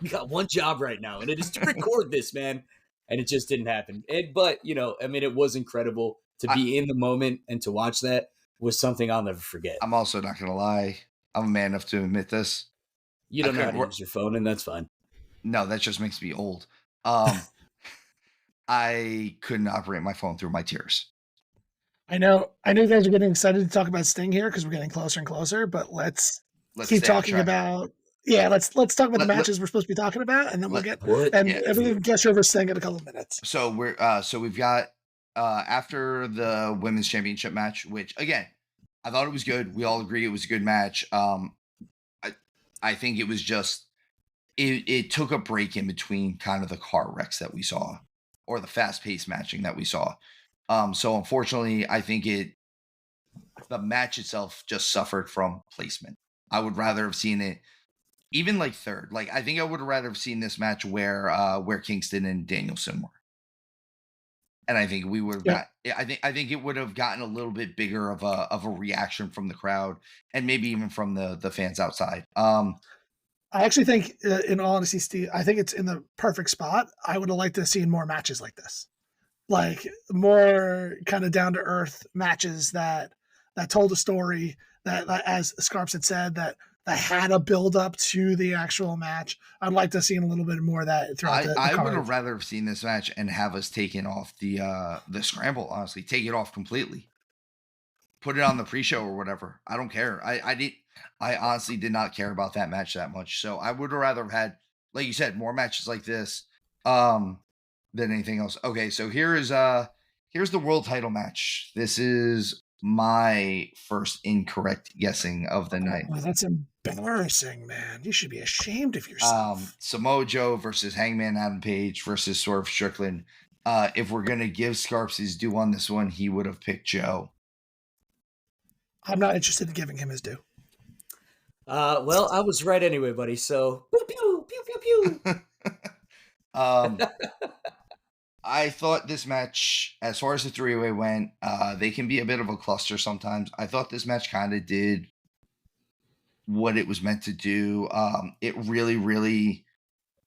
you got one job right now, and it is to record this, man. And it just didn't happen. But, it was incredible to be in the moment, and to watch that was something I'll never forget. I'm also not going to lie. I'm a man enough to admit this. You don't know how to use your phone, and that's fine. No, that just makes me old. I couldn't operate my phone through my tears. I know you guys are getting excited to talk about Sting here because we're getting closer and closer, but let's keep talking about let's talk about the matches we're supposed to be talking about, and then we'll get everything gets over Sting in a couple of minutes. So we've got after the women's championship match, which again, I thought it was good. We all agree it was a good match. I think it was just it took a break in between kind of the car wrecks that we saw, or the fast-paced matching that we saw. So unfortunately, I think the match itself just suffered from placement. I would rather have seen it even like third. Like I think I would have rather have seen this match where Kingston and Danielson were. And I think we would have got. I think it would have gotten a little bit bigger of a reaction from the crowd, and maybe even from the fans outside. I actually think, in all honesty, Steve, I think it's in the perfect spot. I would have liked to have seen more matches like this, like more kind of down to earth matches that told a story that, as Scarps had said, that had a build up to the actual match. I'd like to have seen a little bit more of that throughout the I would card. have rather have seen this match and have us taken off the scramble. Honestly, take it off completely. Put it on the pre-show or whatever. I don't care. I honestly did not care about that match that much. So I would have rather have had, like you said, more matches like this than anything else. Okay, so here's the world title match. This is my first incorrect guessing of the night. Oh, that's embarrassing, man. You should be ashamed of yourself. Samoa Joe versus Hangman Adam Page versus Swerve Strickland. If we're gonna give Scarps his due on this one, he would have picked Joe. I'm not interested in giving him his due. Well, I was right anyway, buddy. So pew pew pew pew pew. I thought this match, as far as the three-way went, they can be a bit of a cluster sometimes. I thought this match kind of did what it was meant to do. It really, really,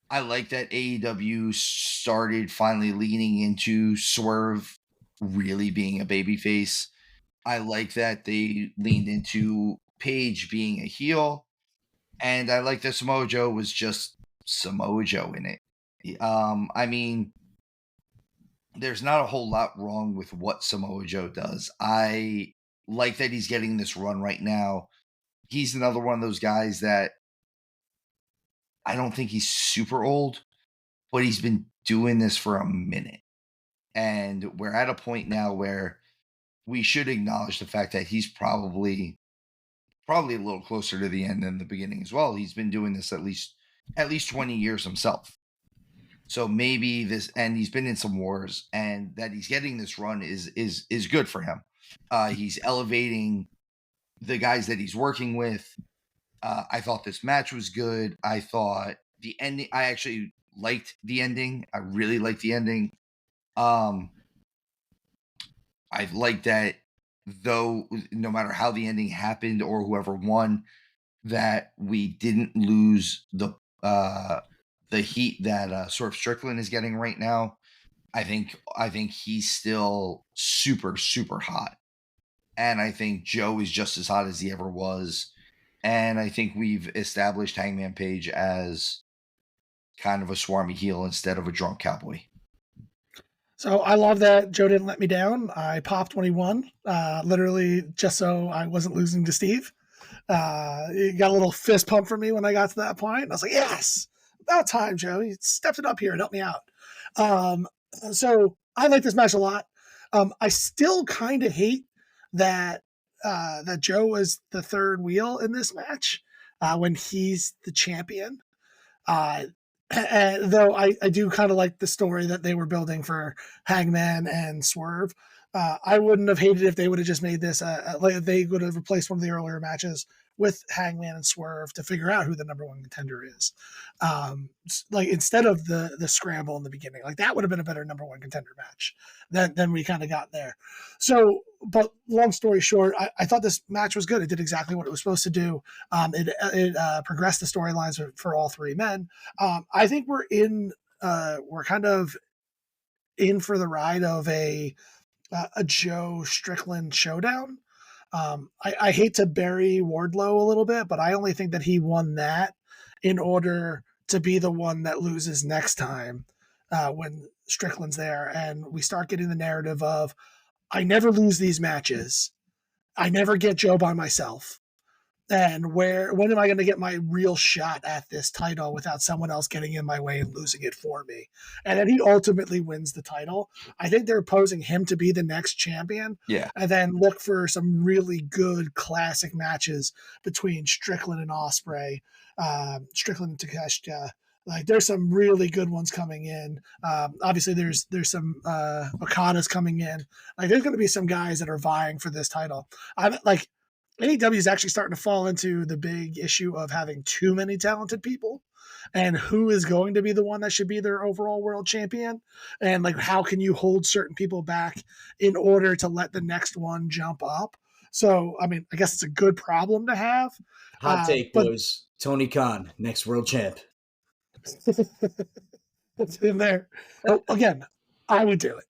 I like that AEW started finally leaning into Swerve really being a babyface. I like that they leaned into Page being a heel, and I like that Samoa Joe was just Samoa Joe in it. I mean, there's not a whole lot wrong with what Samoa Joe does. I like that he's getting this run right now. He's another one of those guys that I don't think he's super old, but he's been doing this for a minute. And we're at a point now where we should acknowledge the fact that he's probably a little closer to the end than the beginning as well. He's been doing this at least 20 years himself. So maybe this, and he's been in some wars, and that he's getting this run is good for him. He's elevating the guys that he's working with. I thought this match was good. I thought the ending, I actually liked the ending. I really liked the ending. I like that, though, no matter how the ending happened or whoever won, that we didn't lose the heat that Swerve Strickland is getting right now. I think he's still super, super hot. And I think Joe is just as hot as he ever was. And I think we've established Hangman Page as kind of a swarmy heel instead of a drunk cowboy. So I love that Joe didn't let me down. I popped when he won, literally just so I wasn't losing to Steve. He got a little fist pump from me when I got to that point. I was like, yes, about time, Joe. You stepped it up here and helped me out. So I like this match a lot. I still kind of hate that that Joe was the third wheel in this match when he's the champion. Though I do kind of like the story that they were building for Hangman and Swerve. I wouldn't have hated if they would have just made this, like they would have replaced one of the earlier matches with Hangman and Swerve to figure out who the number one contender is. Like instead of the scramble in the beginning, like that would have been a better number one contender match than we kind of got there. So, but long story short, I thought this match was good. It did exactly what it was supposed to do. It progressed the storylines for all three men. I think we're kind of in for the ride of a Joe Strickland showdown. I hate to bury Wardlow a little bit, but I only think that he won that in order to be the one that loses next time when Strickland's there. And we start getting the narrative of, I never lose these matches. I never get Joe by myself. And when am I going to get my real shot at this title without someone else getting in my way and losing it for me? And then he ultimately wins the title. I think they're posing him to be the next champion. Yeah. And then look for some really good classic matches between Strickland and Ospreay, Strickland and Takeshita. Like there's some really good ones coming in. Obviously there's some Okadas coming in. Like there's going to be some guys that are vying for this title. I'm like, AEW is actually starting to fall into the big issue of having too many talented people and who is going to be the one that should be their overall world champion. And like, how can you hold certain people back in order to let the next one jump up? So, I mean, I guess it's a good problem to have. Hot take, boys. Tony Khan, next world champ. It's in there. Oh, again, I would do it.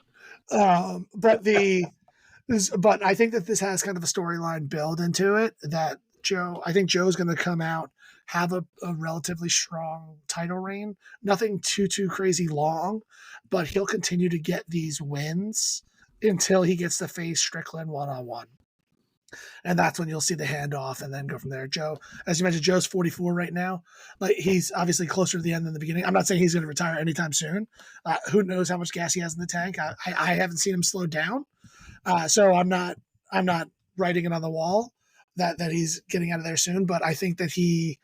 But I think that this has kind of a storyline build into it that I think Joe's going to come out, have a relatively strong title reign, nothing too crazy long, but he'll continue to get these wins until he gets to face Strickland one-on-one. And that's when you'll see the handoff and then go from there. Joe, as you mentioned, Joe's 44 right now. Like, he's obviously closer to the end than the beginning. I'm not saying he's going to retire anytime soon. Who knows how much gas he has in the tank? I haven't seen him slow down. So I'm not writing it on the wall that he's getting out of there soon, but I think that he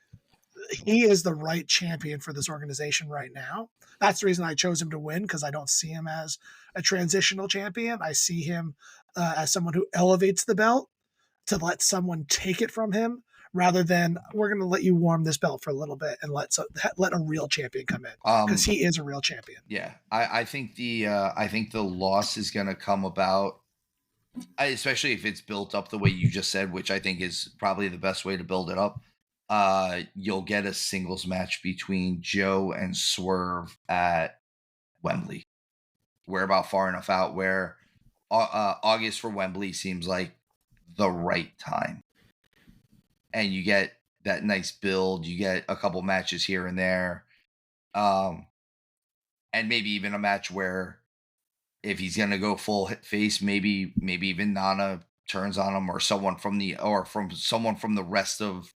is the right champion for this organization right now. That's the reason I chose him to win, because I don't see him as a transitional champion. I see him as someone who elevates the belt to let someone take it from him, rather than we're going to let you warm this belt for a little bit and let a real champion come in, because he is a real champion. Yeah, I think the loss is going to come about, especially if it's built up the way you just said, which I think is probably the best way to build it up. You'll get a singles match between Joe and Swerve at Wembley. We're about far enough out where August for Wembley seems like the right time. And you get that nice build. You get a couple matches here and there. And maybe even a match where if he's going to go full face, maybe even Nana turns on him, or someone from the rest of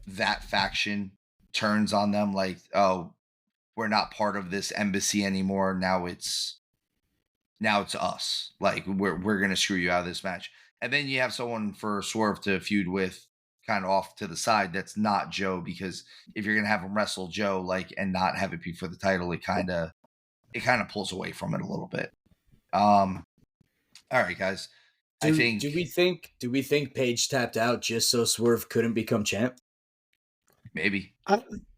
that faction turns on them, like, oh, we're not part of this embassy anymore. Now it's us. Like, we're going to screw you out of this match. And then you have someone for Swerve to feud with kind of off to the side that's not Joe, because if you're going to have him wrestle Joe, like, and not have it be for the title, it kind of pulls away from it a little bit. All right, guys. Do we think Paige tapped out just so Swerve couldn't become champ? Maybe.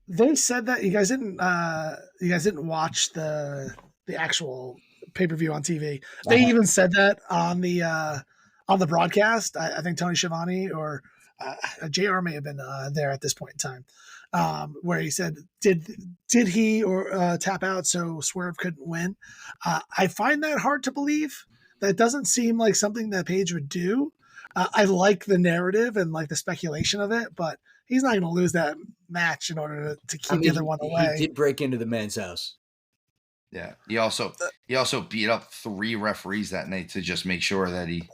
They said that you guys didn't watch the actual pay-per-view on TV. They even said that on the broadcast. I think Tony Schiavone or JR may have been there at this point in time, where he said, did he or tap out so Swerve couldn't win? I find that hard to believe. That doesn't seem like something that Paige would do. I like the narrative and like the speculation of it, but he's not going to lose that match in order to keep the other one away. He did break into the man's house. Yeah. He also beat up 3 referees that night to just make sure that he...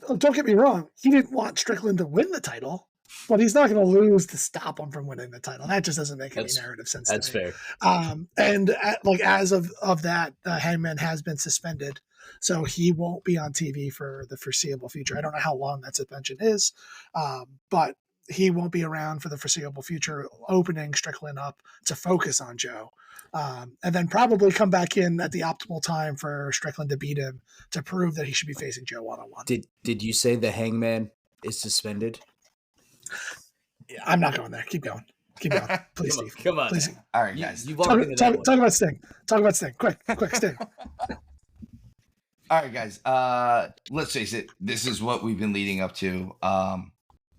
Oh, don't get me wrong. He didn't want Strickland to win the title, but he's not going to lose to stop him from winning the title. That just doesn't make any narrative sense. That's fair. And like, as of that, Hangman has been suspended, so he won't be on TV for the foreseeable future. I don't know how long that suspension is, but he won't be around for the foreseeable future, opening Strickland up to focus on Joe. And then probably come back in at the optimal time for Strickland to beat him to prove that he should be facing Joe one-on-one. Did you say the Hangman is suspended? Yeah, I'm not going there. Keep going. Please, Steve. Come on. Please. All right, guys. Talk about Sting. Talk about Sting. Quick, Sting. All right, guys. Let's face it. This is what we've been leading up to.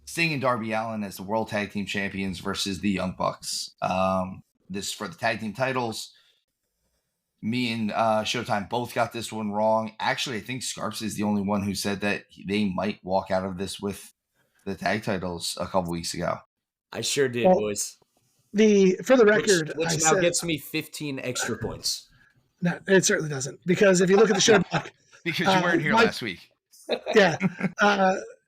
Sting and Darby Allin as the World Tag Team Champions versus the Young Bucks. This is for the tag team titles. Me and Showtime both got this one wrong. Actually, I think Scarps is the only one who said that they might walk out of this with the tag titles a couple weeks ago. I sure did, boys. For the record, which now gets me 15 extra points. No, it certainly doesn't. Because if you look at the show doc, because you weren't here last week. Yeah.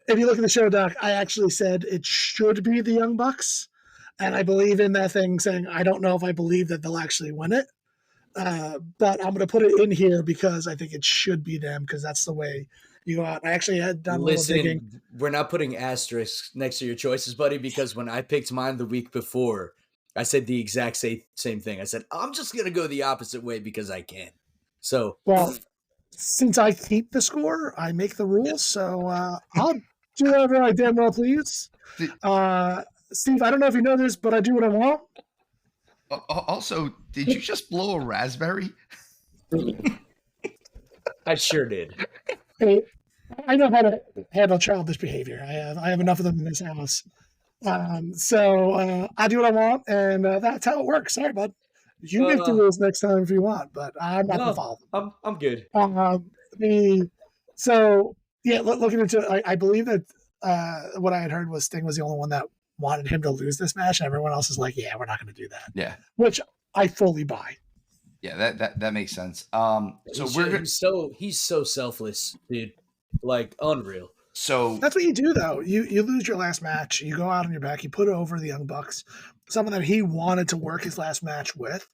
If you look at the show doc, I actually said it should be the Young Bucks. And I believe in that thing saying, I don't know if I believe that they'll actually win it. But I'm going to put it in here because I think it should be them, because that's the way you go out. I actually had done a little digging. We're not putting asterisks next to your choices, buddy, because when I picked mine the week before, I said the exact same thing. I said, I'm just going to go the opposite way because I can. So, well, since I keep the score, I make the rules. So I'll do whatever I damn well please. Steve, I don't know if you know this, but I do what I want. Also, did you just blow a raspberry? I sure did. Hey, I know how to handle childish behavior. I have enough of them in this house. So I do what I want, and that's how it works. Sorry, bud. You make the rules next time if you want, but I'm not gonna follow them. I'm good. The so yeah, looking into it, I believe that what I had heard was Sting was the only one that wanted him to lose this match, and everyone else is like, yeah, we're not going to do that. Yeah, which I fully buy. Yeah, that makes sense. So he's so selfless, dude. Like unreal. So that's what you do, though. You lose your last match, you go out on your back, you put it over the Young Bucks, someone that he wanted to work his last match with.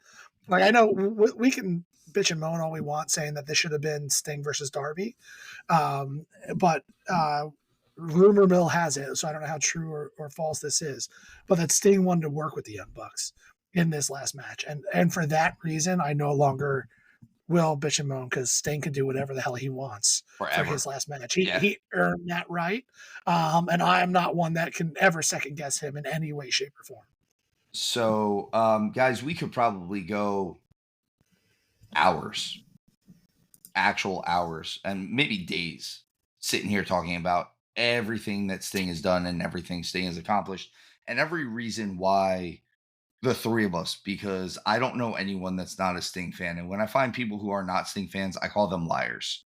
Like I know we can bitch and moan all we want, saying that this should have been Sting versus Darby, but rumor mill has it, so I don't know how true or false this is, but that Sting wanted to work with the Young Bucks in this last match, and for that reason, I no longer will bitch and moan because Sting can do whatever the hell he wants forever. For his last match. He earned that right, and I am not one that can ever second guess him in any way, shape, or form. So, guys, we could probably go hours, actual hours, and maybe days sitting here talking about everything that Sting has done and everything Sting has accomplished and every reason why the three of us, because I don't know anyone that's not a Sting fan. And when I find people who are not Sting fans, I call them liars.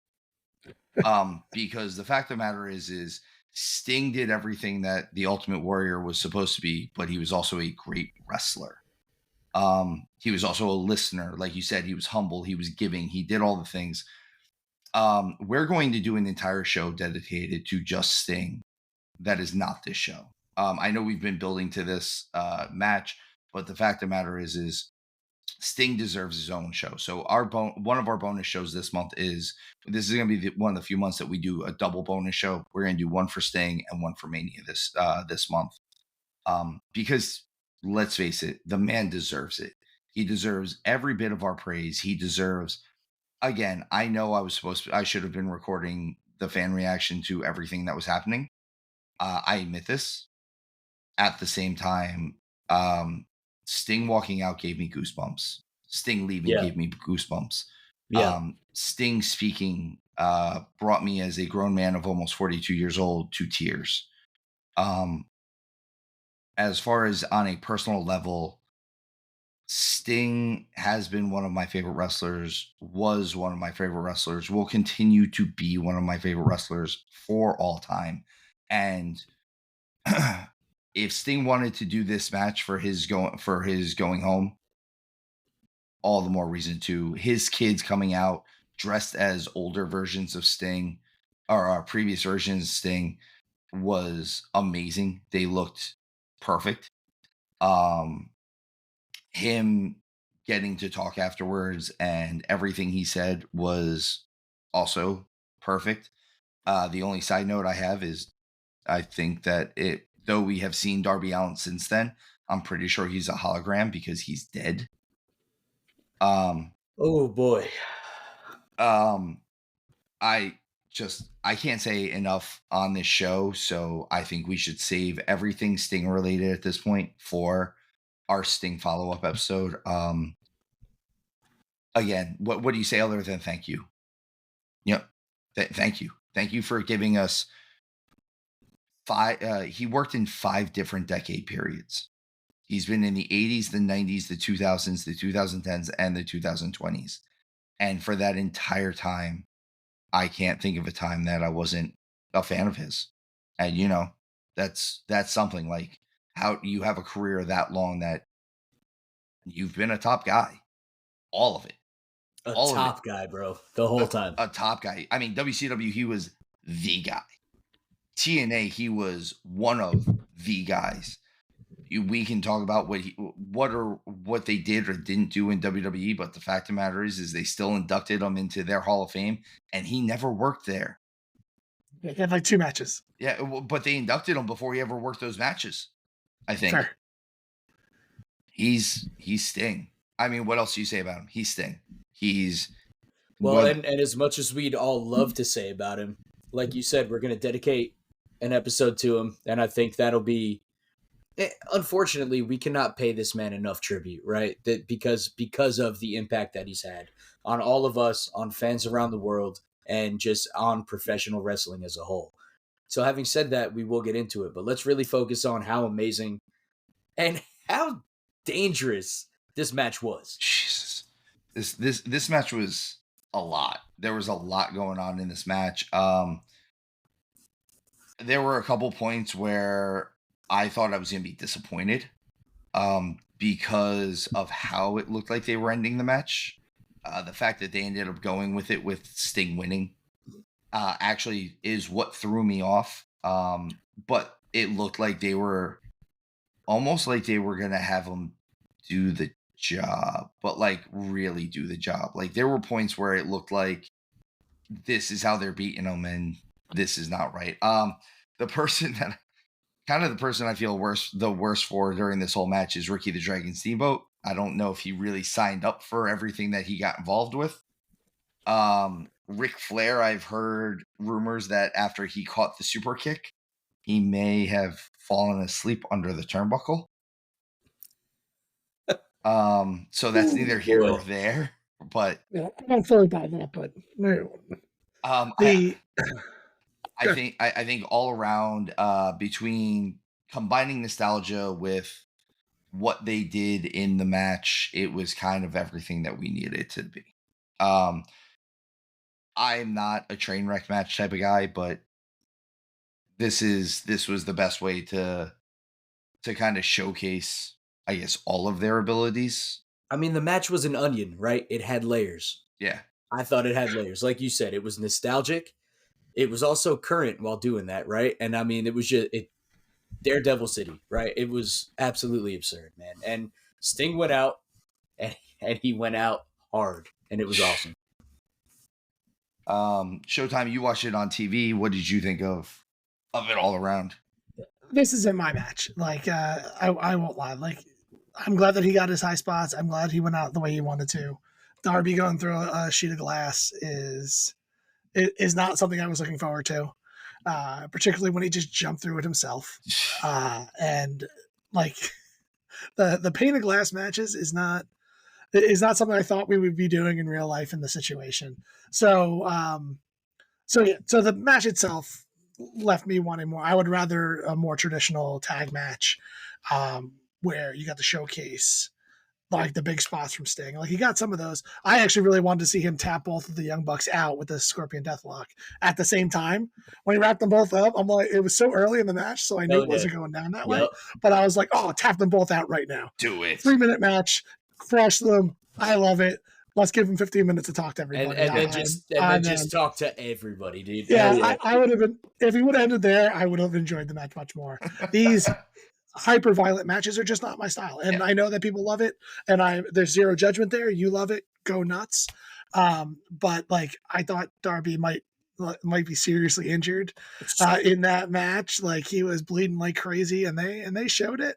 Because the fact of the matter is Sting did everything that the Ultimate Warrior was supposed to be, but he was also a great wrestler. He was also a listener. Like you said, he was humble, he was giving, he did all the things. We're going to do an entire show dedicated to just Sting. That is not this show. I know we've been building to this match, but the fact of the matter is Sting deserves his own show. So one of our bonus shows this month is going to be one of the few months that we do a double bonus show. We're going to do one for Sting and one for Mania this month. Because let's face it, the man deserves it. He deserves every bit of our praise. He deserves. Again, I know I should have been recording the fan reaction to everything that was happening. I admit this. At the same time, Sting walking out gave me goosebumps. Sting leaving gave me goosebumps. Yeah. Sting speaking brought me, as a grown man of almost 42 years old, to tears. As far as on a personal level, Sting has been one of my favorite wrestlers, was one of my favorite wrestlers, will continue to be one of my favorite wrestlers for all time. And if Sting wanted to do this match for his going home, all the more reason to. His kids coming out dressed as older versions of Sting, or previous versions of Sting, was amazing. They looked perfect. Him getting to talk afterwards and everything he said was also perfect. The only side note I have is I think that though we have seen Darby Allin since then, I'm pretty sure he's a hologram because he's dead. Oh boy. I can't say enough on this show, so I think we should save everything Sting related at this point for our Sting follow-up episode. Again, what do you say other than thank you? Yep. Thank you. Thank you for giving us he worked in 5 different decade periods. He's been in the 80s, the 90s, the 2000s, the 2010s, and the 2020s. And for that entire time, I can't think of a time that I wasn't a fan of his. And that's something. Like, how you have a career that long that you've been a top guy. All of it. A top guy, bro. The whole time. A top guy. I mean, WCW, he was the guy. TNA, he was one of the guys. We can talk about what they did or didn't do in WWE, but the fact of the matter is they still inducted him into their Hall of Fame, and he never worked there. Yeah, he had like 2 matches. Yeah, but they inducted him before he ever worked those matches, I think. Fair. He's Sting. I mean, what else do you say about him? He's Sting. And as much as we'd all love to say about him, like you said, we're going to dedicate an episode to him, and I think that'll be. Unfortunately, we cannot pay this man enough tribute, right? That because of the impact that he's had on all of us, on fans around the world, and just on professional wrestling as a whole. So having said that, we will get into it, but let's really focus on how amazing and how dangerous this match was. Jesus, this match was a lot. There was a lot going on in this match. There were a couple points where I thought I was going to be disappointed because of how it looked like they were ending the match. The fact that they ended up going with it with Sting winning actually is what threw me off. But it looked like they were almost like they were going to have him do the job, but like really do the job. Like there were points where it looked like this is how they're beating him and this is not right. The person I feel the worst for during this whole match is Ricky the Dragon Steamboat. I don't know if he really signed up for everything that he got involved with. Ric Flair, I've heard rumors that after he caught the super kick, he may have fallen asleep under the turnbuckle. So that's neither here nor there. But yeah, I don't fully buy that, but no. I think all around, between combining nostalgia with what they did in the match, it was kind of everything that we needed it to be. I'm not a train wreck match type of guy, but this was the best way to kind of showcase, I guess, all of their abilities. I mean, the match was an onion, right? It had layers. Yeah. I thought it had layers. Like you said, it was nostalgic. It was also current while doing that, right? And I mean, it was just Daredevil City, right? It was absolutely absurd, man. And Sting went out, and he went out hard, and it was awesome. Showtime, you watched it on TV. What did you think of it all around? This isn't my match. Like, I won't lie. Like, I'm glad that he got his high spots. I'm glad he went out the way he wanted to. Darby going through a sheet of glass is not something I was looking forward to, particularly when he just jumped through it himself. And like the pane of glass matches is not something I thought we would be doing in real life in the situation. So the match itself left me wanting more. I would rather a more traditional tag match, where you got to showcase like the big spots from Sting. Like he got some of those. I actually really wanted to see him tap both of the Young Bucks out with the Scorpion Deathlock at the same time. When he wrapped them both up, I'm like, it was so early in the match, so I knew it wasn't going down that way. But I was like, oh, tap them both out right now. Do it. 3-minute match, crush them. I love it. Let's give him 15 minutes to talk to everybody. And then just talk to everybody, dude. Yeah, I would have been, if he would have ended there, I would have enjoyed the match much more. These hyper violent matches are just not my style. And I know that people love it, and there's zero judgment there. You love it, go nuts. But like I thought Darby might be seriously injured in that match. Like he was bleeding like crazy, and they showed it.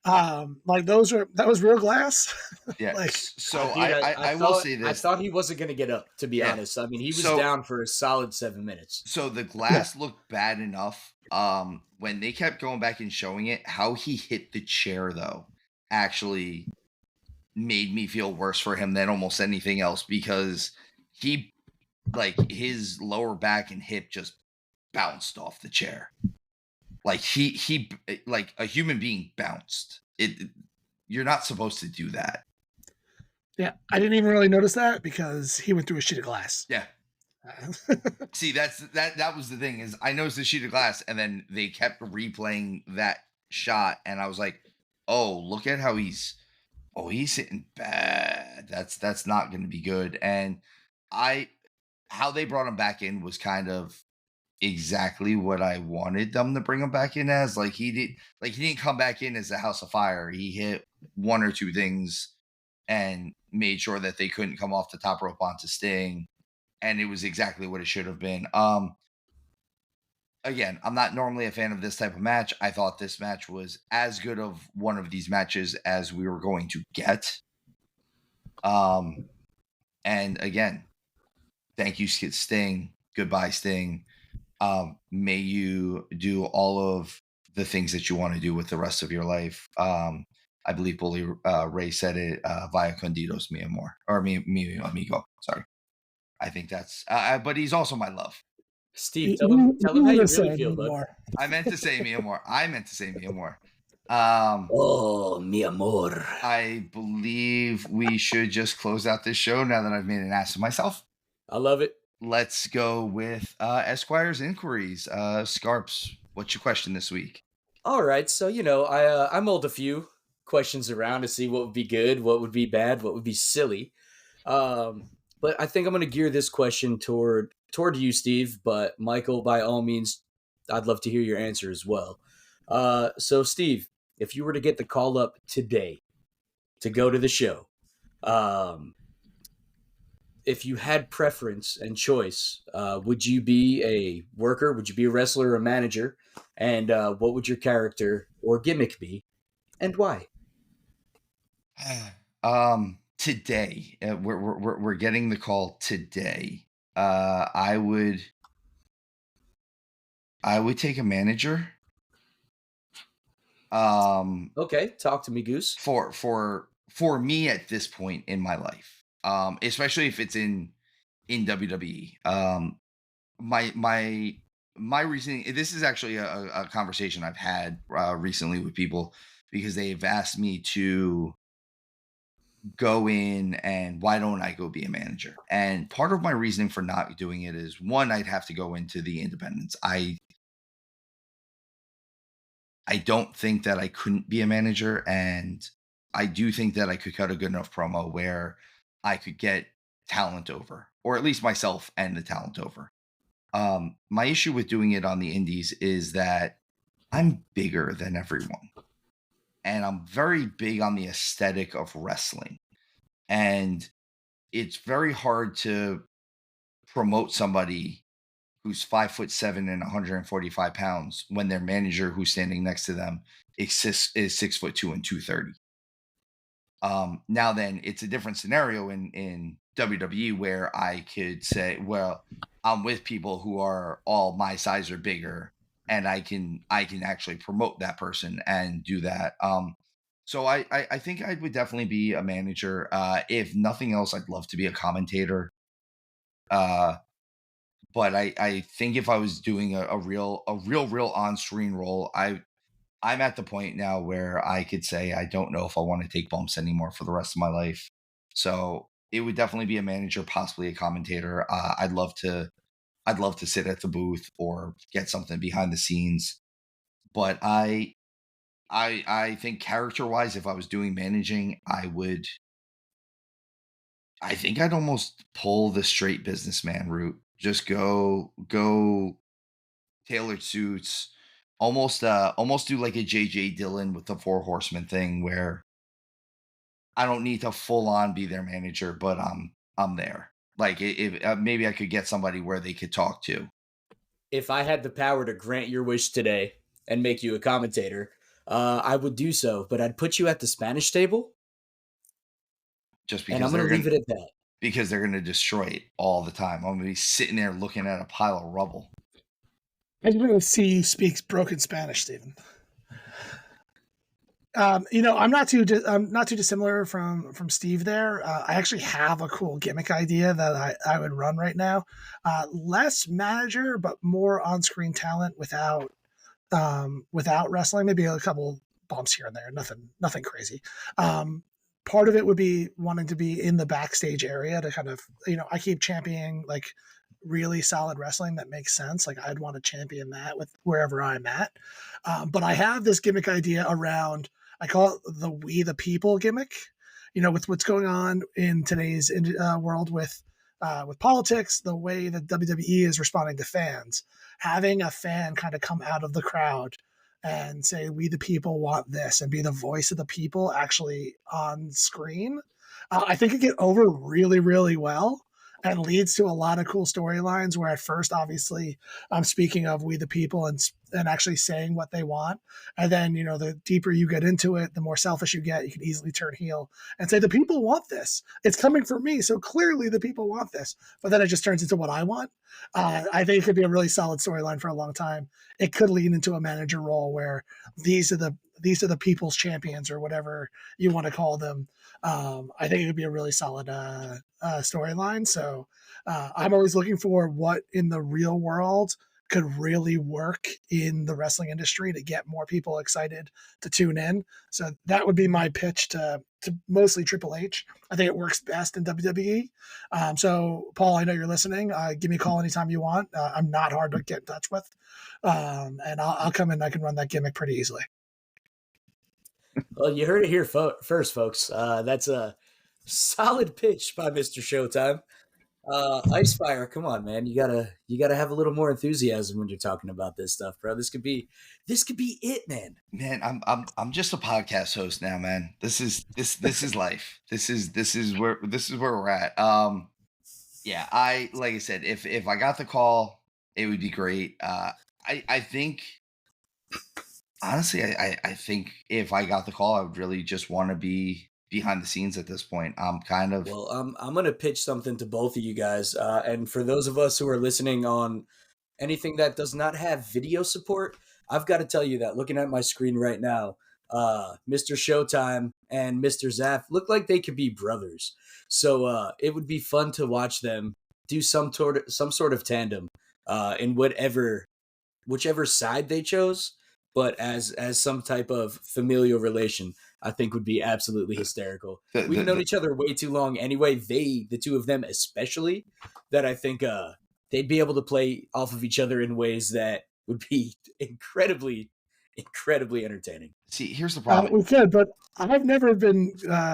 Like that was real glass. Yeah. Like, so I will say this. I thought he wasn't going to get up, to be honest. I mean, he was down for a solid 7 minutes. So the glass looked bad enough. When they kept going back and showing it, how he hit the chair though actually made me feel worse for him than almost anything else, because he, like, his lower back and hip just bounced off the chair. Like he like a human being bounced. You're not supposed to do that. Yeah, I didn't even really notice that because he went through a sheet of glass. Yeah. See, that was the thing, is I noticed the sheet of glass, and then they kept replaying that shot, and I was like, oh, look at how he's hitting bad. That's not going to be good. And how they brought him back in was kind of exactly what I wanted them to bring him back in as. Like he didn't come back in as a house of fire. He hit one or two things and made sure that they couldn't come off the top rope onto Sting, and it was exactly what it should have been. Again, I'm not normally a fan of this type of match. I thought this match was as good of one of these matches as we were going to get. And again, thank you, Sting. Goodbye, Sting. May you do all of the things that you want to do with the rest of your life. I believe Bully Ray said it via Conditos mi amor, or mi amigo. Sorry. I think that's, but he's also my love. Steve, You, tell you him how need you to really say feel, me bud. more. I meant to say Mia Moore. Oh, mi amor. I believe we should just close out this show now that I've made an ass of myself. I love it. Let's go with Esquire's inquiries. Scarps, what's your question this week? All right, so I mulled a few questions around to see what would be good, what would be bad, what would be silly. But I think I'm going to gear this question toward you, Steve. But Michael, by all means, I'd love to hear your answer as well. So Steve, if you were to get the call up today to go to the show, um, if you had preference and choice, would you be a worker? Would you be a wrestler or a manager? And what would your character or gimmick be, and why? Today, we're getting the call today. I would take a manager. Okay, talk to me, Goose. For me at this point in my life, especially if it's in WWE. My my reasoning. This is actually a conversation I've had recently with people because they've asked me to go in and why don't I go be a manager? And part of my reasoning for not doing it is one, I'd have to go into the independents. I don't think that I couldn't be a manager, and I do think that I could cut a good enough promo where I could get talent over, or at least myself and the talent over. My issue with doing it on the indies is that I'm bigger than everyone, and I'm very big on the aesthetic of wrestling. And it's very hard to promote somebody who's 5'7" and 145 pounds when their manager who's standing next to them is 6'2" and 230. Now then, it's a different scenario in WWE where I could say, well, I'm with people who are all my size or bigger, and I can actually promote that person and do that. So I think I would definitely be a manager. If nothing else, I'd love to be a commentator. Uh, but I think if I was doing a real on screen role, I'm at the point now where I could say I don't know if I want to take bumps anymore for the rest of my life. So it would definitely be a manager, possibly a commentator. I'd love to sit at the booth or get something behind the scenes. But I think character wise, if I was doing managing, I think I'd almost pull the straight businessman route. Just go tailored suits, almost do like a JJ Dillon with the Four Horsemen thing where I don't need to full on be their manager, but I'm there. Like if maybe I could get somebody where they could talk to. If I had the power to grant your wish today and make you a commentator, I would do so. But I'd put you at the Spanish table, Just and I'm because going they're to leave gonna it at that. because they're gonna destroy it all the time. I'm gonna be sitting there looking at a pile of rubble. I just want to see you speak broken Spanish, Stephen. I'm not too dissimilar from Steve there. I actually have a cool gimmick idea that I would run right now. Less manager, but more on screen talent without wrestling. Maybe a couple bumps here and there. Nothing crazy. Part of it would be wanting to be in the backstage area to kind of, I keep championing like really solid wrestling that makes sense. Like I'd want to champion that with wherever I'm at. But I have this gimmick idea around, I call it the We the People gimmick, with what's going on in today's world with politics, the way that WWE is responding to fans, having a fan kind of come out of the crowd and say, we the people want this, and be the voice of the people actually on screen. I think it get over really, really well and leads to a lot of cool storylines where at first, obviously, I'm speaking of we the people and actually saying what they want. And then, the deeper you get into it, the more selfish you get. You can easily turn heel and say, the people want this. It's coming from me. So clearly the people want this. But then it just turns into what I want. I think it could be a really solid storyline for a long time. It could lead into a manager role where these are the people's champions or whatever you want to call them. I think it could be a really solid storyline. So I'm always looking for what in the real world could really work in the wrestling industry to get more people excited to tune in. So that would be my pitch to mostly Triple H. I think it works best in WWE. So Paul, I know you're listening. Give me a call anytime you want. I'm not hard to get in touch with, and I'll come in. I can run that gimmick pretty easily. Well, you heard it here first, folks. That's a solid pitch by Mr. Showtime. Icefire, come on, man. You gotta have a little more enthusiasm when you're talking about this stuff, bro. This could be it, man. Man, I'm just a podcast host now, man. This is life. This is where we're at. Yeah, like I said, if I got the call, it would be great. I think honestly, I think if I got the call, I would really just want to be behind the scenes at this point. I'm kind of Well, I'm gonna pitch something to both of you guys, and for those of us who are listening on anything that does not have video support, I've got to tell you that looking at my screen right now, Mr. Showtime and Mr. Zapf look like they could be brothers. So it would be fun to watch them do some sort of tandem in whichever side they chose, but as some type of familial relation. I think would be absolutely hysterical. We've known each other way too long anyway. The two of them especially, that I think they'd be able to play off of each other in ways that would be incredibly entertaining. See, here's the problem. We could, but I've never been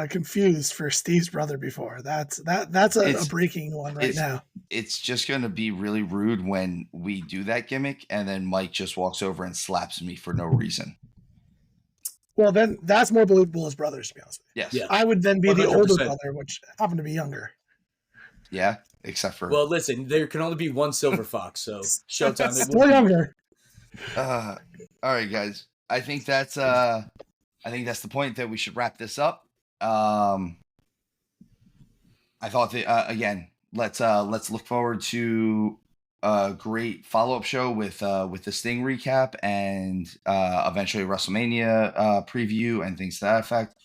confused for Steve's brother before. That's a breaking one right now. It's just going to be really rude when we do that gimmick and then Mike just walks over and slaps me for no reason. Well, then that's more believable as brothers, to be honest with you. Yes. Yeah. I would then be 100%. the older brother, which happened to be younger. Yeah, except for... Well, listen, there can only be one silver fox, so Showtime. Still younger. All right, guys. I think that's the point that we should wrap this up. I thought that again, let's look forward to a great follow-up show with the Sting recap and eventually WrestleMania preview and things to that effect.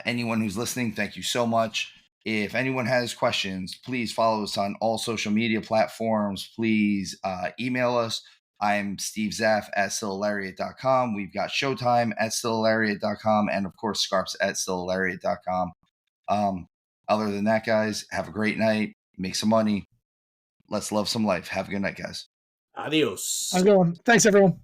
Anyone who's listening, thank you so much. If anyone has questions, please follow us on all social media platforms. Please email us. I'm stevezapf at stillariat.com. We've got Showtime at stillariat.com and, of course, scarps at stillariat.com. Other than that, guys, have a great night. Make some money. Let's love some life. Have a good night, guys. Adios. I'm going. Thanks, everyone.